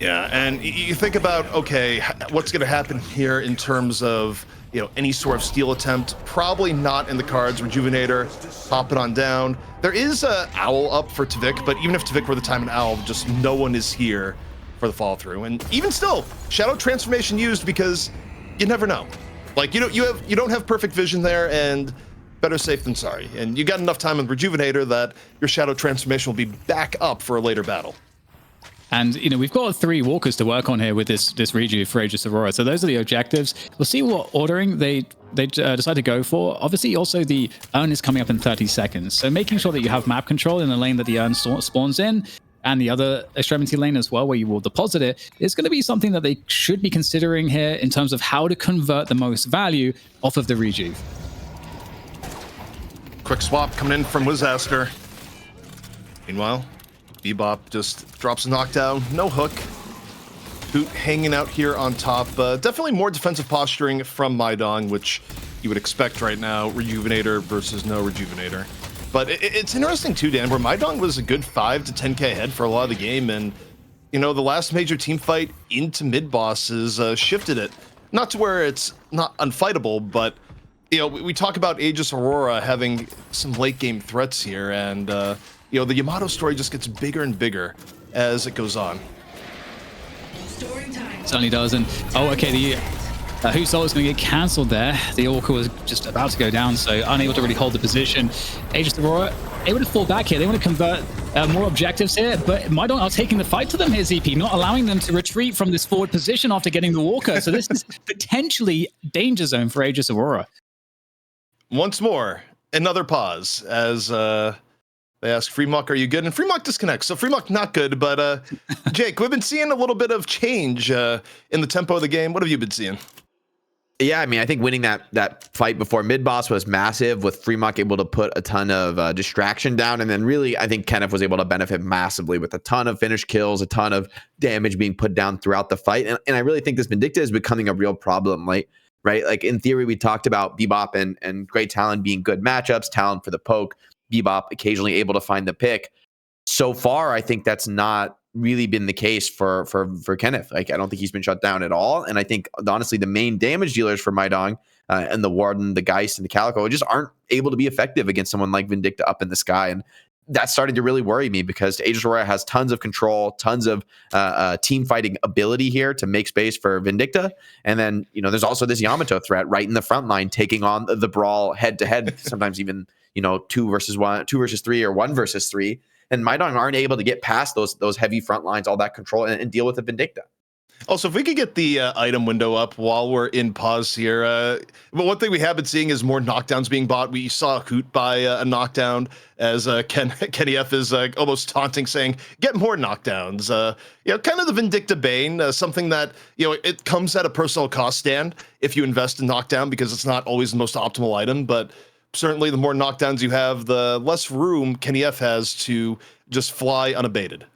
Yeah, and you think about, okay, what's going to happen here in terms of, you know, any sort of steal attempt? Probably not in the cards. Rejuvenator, pop it on down. There is a Owl up for Tvik, but even if Tvik were the time an Owl, just no one is here for the follow through. And even still, Shadow Transformation used because you never know. Like, you don't have perfect vision there, and better safe than sorry. And you got enough time with Rejuvenator that your Shadow Transformation will be back up for a later battle. And, you know, we've got 3 walkers to work on here with this rejuve for Aegis Aurora. So those are the objectives. We'll see what ordering they decide to go for. Obviously, also the urn is coming up in 30 seconds. So making sure that you have map control in the lane that the urn spawns in, and the other extremity lane as well, where you will deposit it, is going to be something that they should be considering here in terms of how to convert the most value off of the rejuve. Quick swap coming in from Wizaster. Meanwhile, Bebop just drops a knockdown, no hook. Hoot hanging out here on top. Definitely more defensive posturing from Mydong, which you would expect right now. Rejuvenator versus no Rejuvenator. But it's interesting too, Dan, where Mydong was a good 5 to 10k ahead for a lot of the game, and you know, the last major team fight into mid bosses shifted it. Not to where it's not unfightable, but you know, we talk about Aegis Aurora having some late game threats here, and you know, the Yamato story just gets bigger and bigger as it goes on. Certainly does. And oh, okay, the Hoot Soul is going to get cancelled there. The Orca was just about to go down, so unable to really hold the position. Aegis Aurora able to fall back here. They want to convert more objectives here, but Mydong are taking the fight to them here, ZP, not allowing them to retreat from this forward position after getting the Walker. So this is potentially danger zone for Aegis Aurora. Once more, another pause as they ask Freemuck, are you good? And Freemuck disconnects. So Freemuck not good, but Jake, we've been seeing a little bit of change in the tempo of the game. What have you been seeing? Yeah, I mean, I think winning that fight before mid-boss was massive, with Freemuck able to put a ton of distraction down. And then really, I think Kenneth was able to benefit massively with a ton of finished kills, a ton of damage being put down throughout the fight. And I really think this Vindicta is becoming a real problem, right? Like in theory, we talked about Bebop and Great Talon being good matchups, Talon for the poke, Bebop occasionally able to find the pick. So far, I think that's not really been the case for Kenneth. Like, I don't think he's been shut down at all. And I think, honestly, the main damage dealers for Mydong and the Warden, the Geist, and the Calico just aren't able to be effective against someone like Vindicta up in the sky. And that's starting to really worry me, because Aegis Aurora has tons of control, tons of team fighting ability here to make space for Vindicta. And then, you know, there's also this Yamato threat right in the front line, taking on the brawl head to head, sometimes even, you know, 2 versus 1, 2 versus 3, or 1 versus 3. And Mydong aren't able to get past those heavy front lines, all that control, and deal with the Vindicta. Also, if we could get the item window up while we're in pause here. But one thing we have been seeing is more knockdowns being bought. We saw Hoot buy a knockdown, as Kenny F is almost taunting, saying, get more knockdowns. You know, kind of the Vindicta bane, something that, you know, it comes at a personal cost stand if you invest in knockdown, because it's not always the most optimal item. But certainly the more knockdowns you have, the less room Kenny F has to just fly unabated.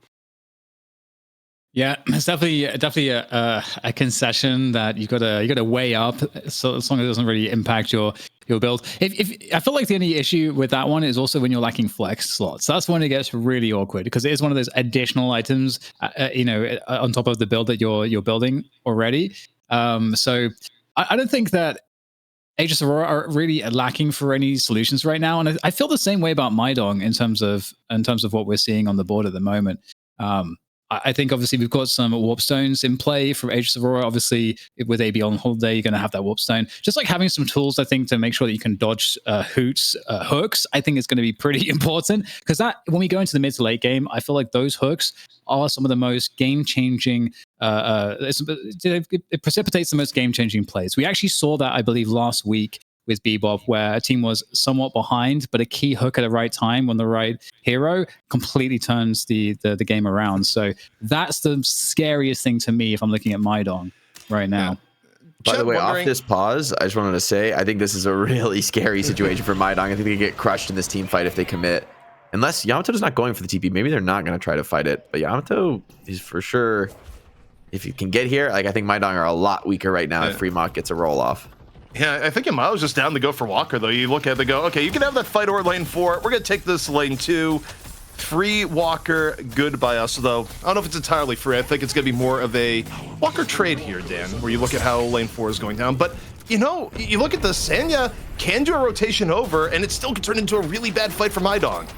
Yeah, it's definitely a concession that you gotta weigh up, so as long as it doesn't really impact your build. If I feel like the only issue with that one is also when you're lacking flex slots. That's when it gets really awkward, because it is one of those additional items, you know, on top of the build that you're building already. So I don't think that Aegis Aurora are really lacking for any solutions right now, and I feel the same way about Mydong in terms of what we're seeing on the board at the moment. I think obviously we've got some warp stones in play for Aegis Aurora. Obviously, with AB on holiday, you're going to have that warp stone. Just like having some tools, I think, to make sure that you can dodge Hoot's hooks, I think is going to be pretty important, because that, when we go into the mid to late game, I feel like those hooks are some of the most game-changing. It precipitates the most game-changing plays. We actually saw that, I believe, last week with Bebop, where a team was somewhat behind, but a key hook at the right time when the right hero completely turns the game around. So that's the scariest thing to me if I'm looking at Mydong right now. Yeah. By the way, off this pause, I just wanted to say, I think this is a really scary situation for Mydong. I think they get crushed in this team fight if they commit. Unless Yamato's not going for the TP, maybe they're not going to try to fight it. But Yamato is for sure, if you can get here, like, I think Mydong are a lot weaker right now if Freemock gets a roll off. Yeah, I think Yamao's just down to go for Walker, though. You look at it, they go, okay, you can have that fight over lane 4. We're going to take this lane 2. Free Walker, good by us, though. I don't know if it's entirely free. I think it's going to be more of a Walker trade here, Dan, where you look at how lane 4 is going down. But, you know, you look at the Sanya can do a rotation over, and it still could turn into a really bad fight for Mydong.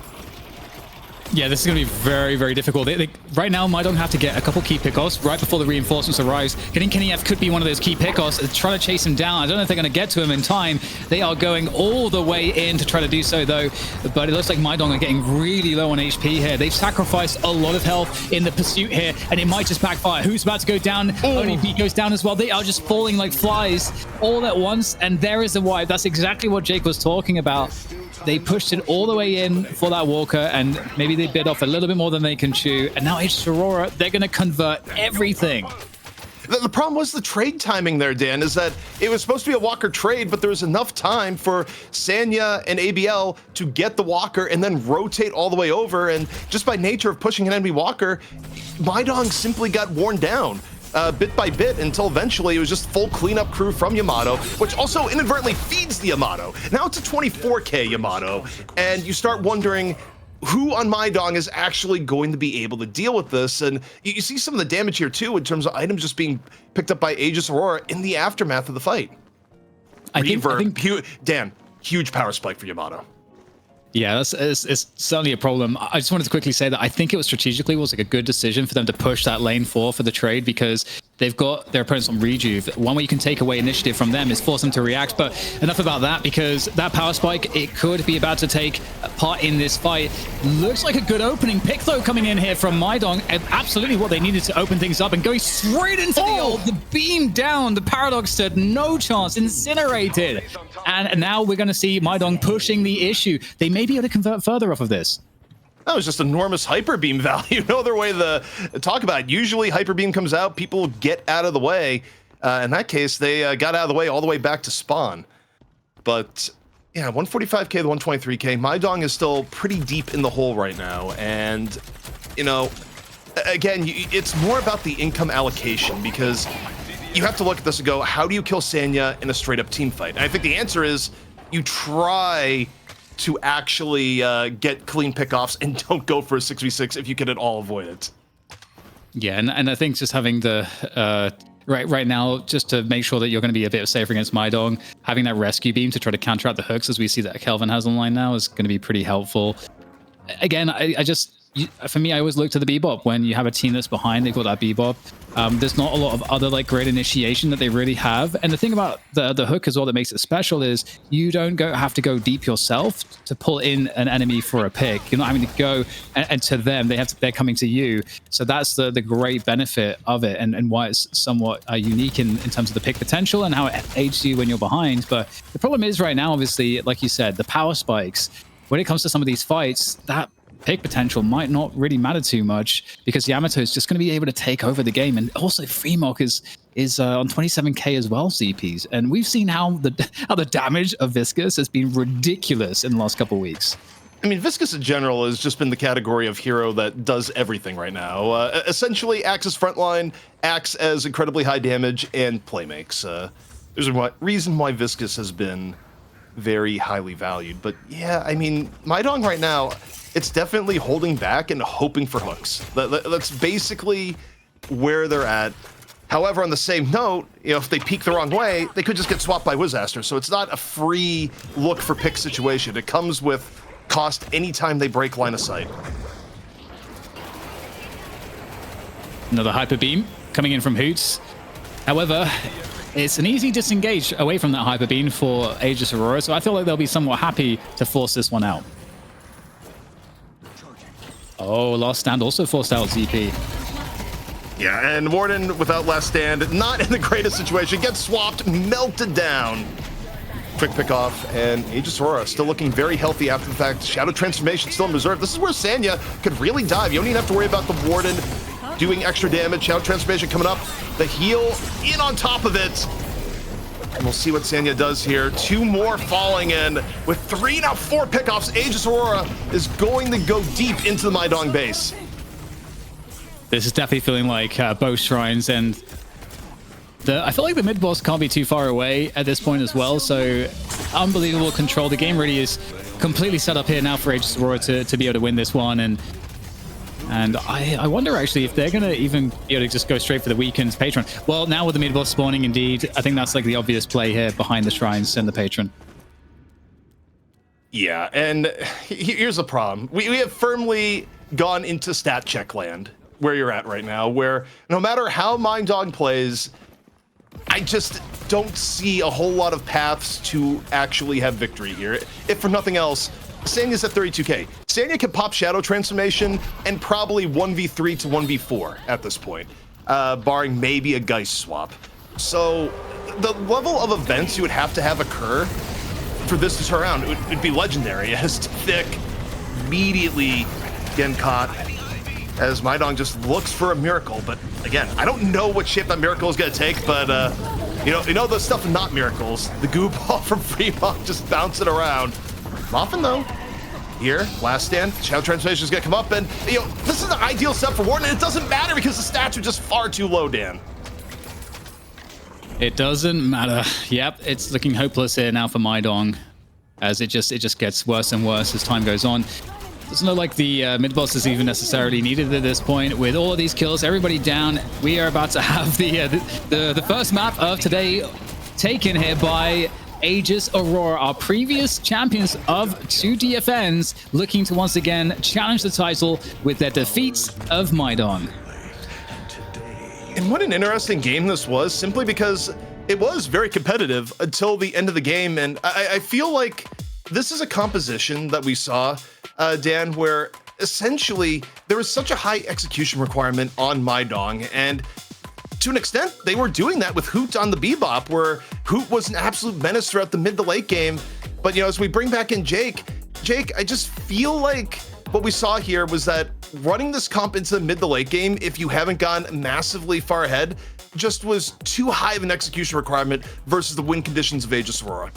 Yeah, this is going to be very, very difficult. Right now, Mydong have to get a couple key pickoffs right before the reinforcements arrives. Getting Kenny could be one of those key pickoffs. Trying to chase him down. I don't know if they're going to get to him in time. They are going all the way in to try to do so, though. But it looks like Mydong are getting really low on HP here. They've sacrificed a lot of health in the pursuit here, and it might just backfire. Who's about to go down? Only B goes down as well. They are just falling like flies all at once, and there is the wipe. That's exactly what Jake was talking about. They pushed it all the way in for that Walker, and maybe they bit off a little bit more than they can chew. And now Aegis Aurora, they're going to convert everything. The problem was the trade timing there, Dan, is that it was supposed to be a Walker trade, but there was enough time for Sanya and ABL to get the Walker and then rotate all the way over. And just by nature of pushing an enemy Walker, Mydong simply got worn down. Bit by bit until eventually it was just full cleanup crew from Yamato, which also inadvertently feeds the Yamato. Now it's a 24k Yamato, and you start wondering who on Mydong is actually going to be able to deal with this. And you see some of the damage here too in terms of items just being picked up by Aegis Aurora in the aftermath of the fight. I think Dan, huge power spike for Yamato. Yeah, it's certainly a problem. I just wanted to quickly say that I think it was strategically like a good decision for them to push that lane 4 for the trade, because they've got their opponents on rejuve. One way you can take away initiative from them is force them to react. But enough about that, because that power spike, it could be about to take part in this fight. Looks like a good opening pick, though, coming in here from Mydong. And absolutely what they needed to open things up, and going straight into the ult. The beam down. The Paradox stood no chance. Incinerated. And now we're going to see Mydong pushing the issue. They may be able to convert further off of this. That was just enormous hyper beam value. No other way to talk about it. Usually hyper beam comes out, people get out of the way. In that case, they got out of the way all the way back to spawn. But yeah, 145k to 123k. Mydong is still pretty deep in the hole right now. And, you know, again, it's more about the income allocation, because you have to look at this and go, how do you kill Sanya in a straight up team fight? And I think the answer is you try to actually get clean pickoffs and don't go for a 6v6 if you can at all avoid it. Yeah, and I think just having the right now, just to make sure that you're going to be a bit safer against Mydong, having that rescue beam to try to counteract the hooks, as we see that Kelvin has online now, is going to be pretty helpful. Again, I just, for me, I always look to the Bebop. When you have a team that's behind, they've got that Bebop. There's not a lot of other like great initiation that they really have. And the thing about the hook as well that makes it special is you don't have to go deep yourself to pull in an enemy for a pick. You're not having to go and to them. They're coming to you. So that's the great benefit of it, and why it's somewhat unique in terms of the pick potential and how it aids you when you're behind. But the problem is right now, obviously, like you said, the power spikes. When it comes to some of these fights, that pick potential might not really matter too much, because Yamato is just going to be able to take over the game. And also Freemok is on 27k as well, CPs. And we've seen how the damage of Viscous has been ridiculous in the last couple of weeks. I mean, Viscous in general has just been the category of hero that does everything right now. Essentially acts as frontline, acts as incredibly high damage, and playmakes. There's a reason why Viscous has been very highly valued. But yeah, I mean, Mydong right now, it's definitely holding back and hoping for hooks. That's basically where they're at. However, on the same note, you know, if they peek the wrong way, they could just get swapped by Wizaster. So it's not a free look for pick situation. It comes with cost anytime they break line of sight. Another hyper beam coming in from Hoots. However, it's an easy disengage away from that hyper beam for Aegis Aurora, so I feel like they'll be somewhat happy to force this one out. Oh, Last Stand also forced out ZP. Yeah, and Warden without Last Stand, not in the greatest situation, gets swapped, melted down. Quick pick off, and Aegis Aurora still looking very healthy after the fact. Shadow Transformation still in reserve. This is where Sanya could really dive. You don't even have to worry about the Warden doing extra damage. Shadow Transformation coming up. The heal in on top of it. And we'll see what Sanya does here. 2 more falling in. With 3, now 4 pickoffs, Aegis Aurora is going to go deep into the Mydong base. This is definitely feeling like both shrines, and I feel like the mid boss can't be too far away at this point as well. So unbelievable control. The game really is completely set up here now for Aegis Aurora to be able to win this one. And I wonder actually if they're going to even be able to just go straight for the weakened patron. Well, now with the mid boss spawning, indeed, I think that's like the obvious play here behind the shrines and the patron. Yeah, and here's the problem. We have firmly gone into stat check land where you're at right now, where no matter how Mydong plays, I just don't see a whole lot of paths to actually have victory here. If for nothing else, Sanya's at 32k. Sanya can pop Shadow Transformation and probably 1v3 to 1v4 at this point, barring maybe a Geist swap. So the level of events you would have to have occur for this to turn around, it'd be legendary, as Thick immediately getting caught as Mydong just looks for a miracle. But again, I don't know what shape that miracle is going to take, but you know the stuff of not miracles. The goo ball from Fremont just bouncing around. Muffin though, here, last stand, Shadow Transformation is going to come up, and this is the ideal step for Warden, and it doesn't matter because the stats are just far too low, Dan. It doesn't matter. Yep, it's looking hopeless here now for Mydong, as it just gets worse and worse as time goes on. Doesn't look like the mid boss is even necessarily needed at this point. With all of these kills, everybody down, we are about to have the first map of today taken here by Aegis Aurora, our previous champions of 2 DFNs, looking to once again challenge the title with their defeats of Mydong. And what an interesting game this was, simply because it was very competitive until the end of the game. And I feel like this is a composition that we saw, Dan, where essentially there was such a high execution requirement on Mydong, and to an extent, they were doing that with Hoot on the Bebop, where Hoot was an absolute menace throughout the mid to late game. But as we bring back in Jake, I just feel like what we saw here was that running this comp into the mid to late game, if you haven't gone massively far ahead, just was too high of an execution requirement versus the win conditions of Aegis Aurora.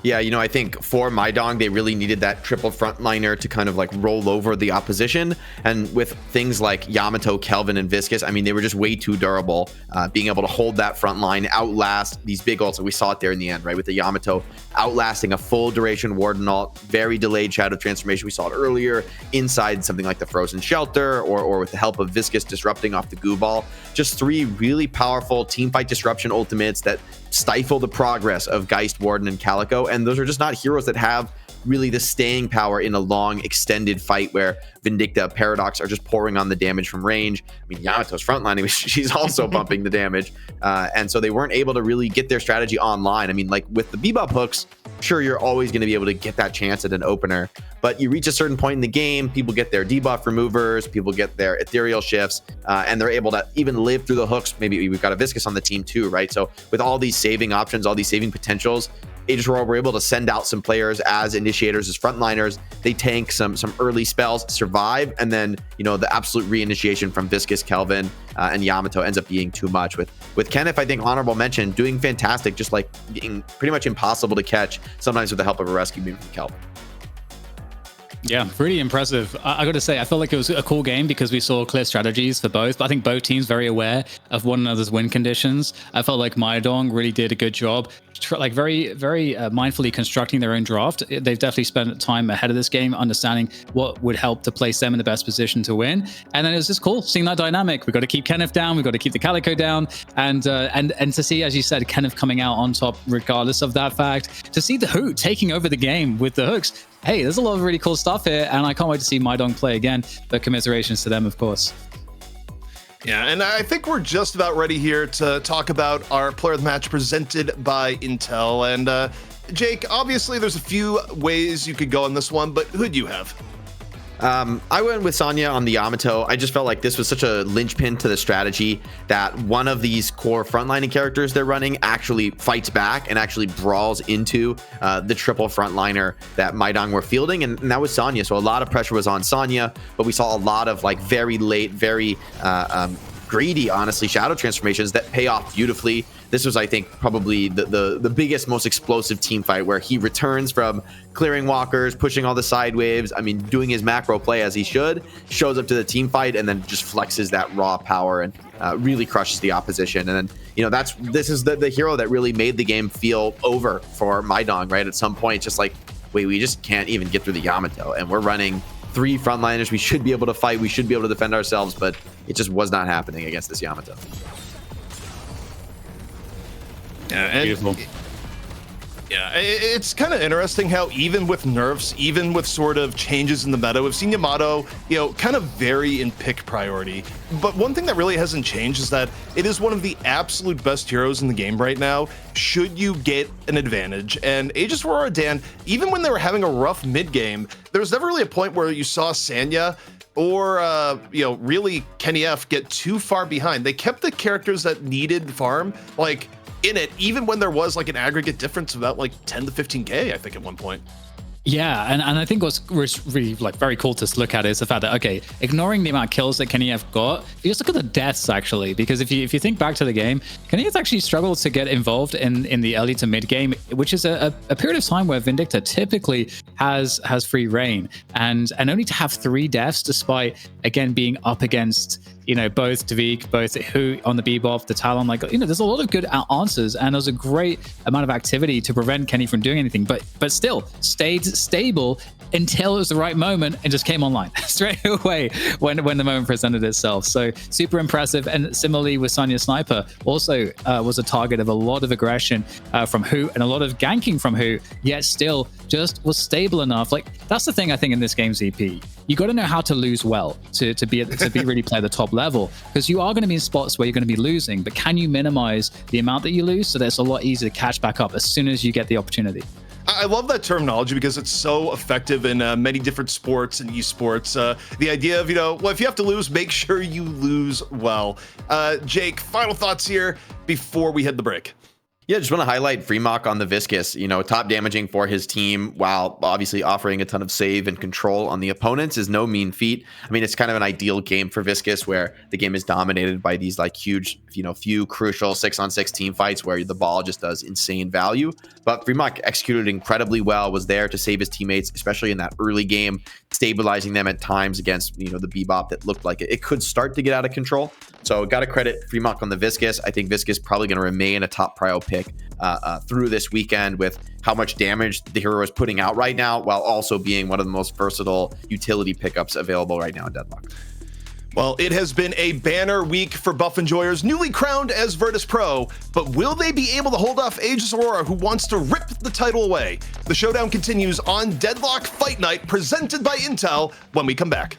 Yeah, I think for Mydong, they really needed that triple frontliner to kind of like roll over the opposition. And with things like Yamato, Kelvin, and Viscous, I mean, they were just way too durable. Being able to hold that front line, outlast these big ults. We saw it there in the end, right? With the Yamato outlasting a full duration Warden ult, very delayed Shadow Transformation. We saw it earlier inside something like the Frozen Shelter, or with the help of Viscous disrupting off the Goo Ball. Just 3 really powerful teamfight disruption ultimates that stifle the progress of Geist, Warden, and Calico. And those are just not heroes that have really the staying power in a long extended fight where Vindicta, Paradox are just pouring on the damage from range. I mean, Yamato's frontlining, she's also bumping the damage. And so they weren't able to really get their strategy online. I mean, like with the Bebop hooks, sure, you're always going to be able to get that chance at an opener, but you reach a certain point in the game, people get their debuff removers, people get their ethereal shifts, and they're able to even live through the hooks. Maybe we've got a Viscous on the team too, right? So with all these saving options, all these saving potentials, Aegis Aurora were able to send out some players as initiators, as frontliners. They tank some early spells to survive, and then the absolute reinitiation from Viscous, Kelvin, and Yamato ends up being too much. With Kenneth, I think honorable mention, doing fantastic, just like being pretty much impossible to catch, sometimes with the help of a rescue beam from Kelvin. Yeah, pretty impressive. I got to say, I felt like it was a cool game because we saw clear strategies for both. But I think both teams very aware of one another's win conditions. I felt like Mydong really did a good job, like very mindfully constructing their own draft. They've definitely spent time ahead of this game, understanding what would help to place them in the best position to win. And then it was just cool seeing that dynamic. We've got to keep Kenneth down. We've got to keep the Calico down. And to see, as you said, Kenneth coming out on top regardless of that fact. To see the Hoot taking over the game with the hooks. Hey, there's a lot of really cool stuff here, and I can't wait to see Mydong play again. But commiserations to them, of course. Yeah, and I think we're just about ready here to talk about our player of the match presented by Intel. And Jake, obviously there's a few ways you could go on this one, but who'd you have? I went with Sanya on the Yamato. I just felt like this was such a linchpin to the strategy that one of these core frontlining characters they're running actually fights back and actually brawls into the triple frontliner that Mydong were fielding, and that was Sanya. So a lot of pressure was on Sanya, but we saw a lot of like very late, very greedy, honestly, Shadow Transformations that pay off beautifully. This was, I think, probably the biggest, most explosive team fight where he returns from clearing walkers, pushing all the side waves. I mean, doing his macro play as he should, shows up to the team fight, and then just flexes that raw power and really crushes the opposition. And then, this is the hero that really made the game feel over for Mydong, right? At some point, just like, wait, we just can't even get through the Yamato, and we're running 3 frontliners. We should be able to fight. We should be able to defend ourselves, but it just was not happening against this Yamato. Yeah, and beautiful. Yeah, it's kind of interesting how even with nerfs, even with sort of changes in the meta, we've seen Yamato, kind of vary in pick priority. But one thing that really hasn't changed is that it is one of the absolute best heroes in the game right now, should you get an advantage. And Aegis Aurora, Dan, even when they were having a rough mid game, there was never really a point where you saw Sanya or really Kenny F get too far behind. They kept the characters that needed farm in it, even when there was like an aggregate difference of about like 10 to 15k, I think, at one point. Yeah, and I think what's really very cool to look at is the fact that, okay, ignoring the amount of kills that Kenny F got, you just look at the deaths actually, because if you think back to the game, Kenny F actually struggled to get involved in the early to mid game, which is a period of time where Vindicta typically has free reign, and only to have 3 deaths despite again being up against both Tvik, both who on the Bebop, the Talon, there's a lot of good answers, and there's a great amount of activity to prevent Kenny from doing anything, but still stayed stable until it was the right moment and just came online straight away when the moment presented itself. So super impressive. And similarly with Sanya Sniper, also was a target of a lot of aggression from Who and a lot of ganking from Who, yet still just was stable enough. That's the thing I think in this game, ZP. You got to know how to lose well to be really play at the top level, because you are going to be in spots where you're going to be losing, but can you minimize the amount that you lose so that it's a lot easier to catch back up as soon as you get the opportunity? I love that terminology because it's so effective in many different sports and esports. The idea of, if you have to lose, make sure you lose well. Jake, final thoughts here before we hit the break. Yeah, just want to highlight Freemock on the Viscous, top damaging for his team while obviously offering a ton of save and control on the opponents is no mean feat. I mean, it's kind of an ideal game for Viscous where the game is dominated by these huge, few crucial 6-on-6 team fights where the ball just does insane value. But Freemock executed incredibly well, was there to save his teammates, especially in that early game, stabilizing them at times against, the Bebop that looked like it could start to get out of control. So got to credit Freemock on the Viscous. I think Viscous probably going to remain a top prio pick through this weekend with how much damage the hero is putting out right now, while also being one of the most versatile utility pickups available right now in Deadlock. Well, it has been a banner week for buff enjoyers, newly crowned as Virtus Pro, but will they be able to hold off Aegis Aurora, who wants to rip the title away? The showdown continues on Deadlock Fight Night, presented by Intel, when we come back.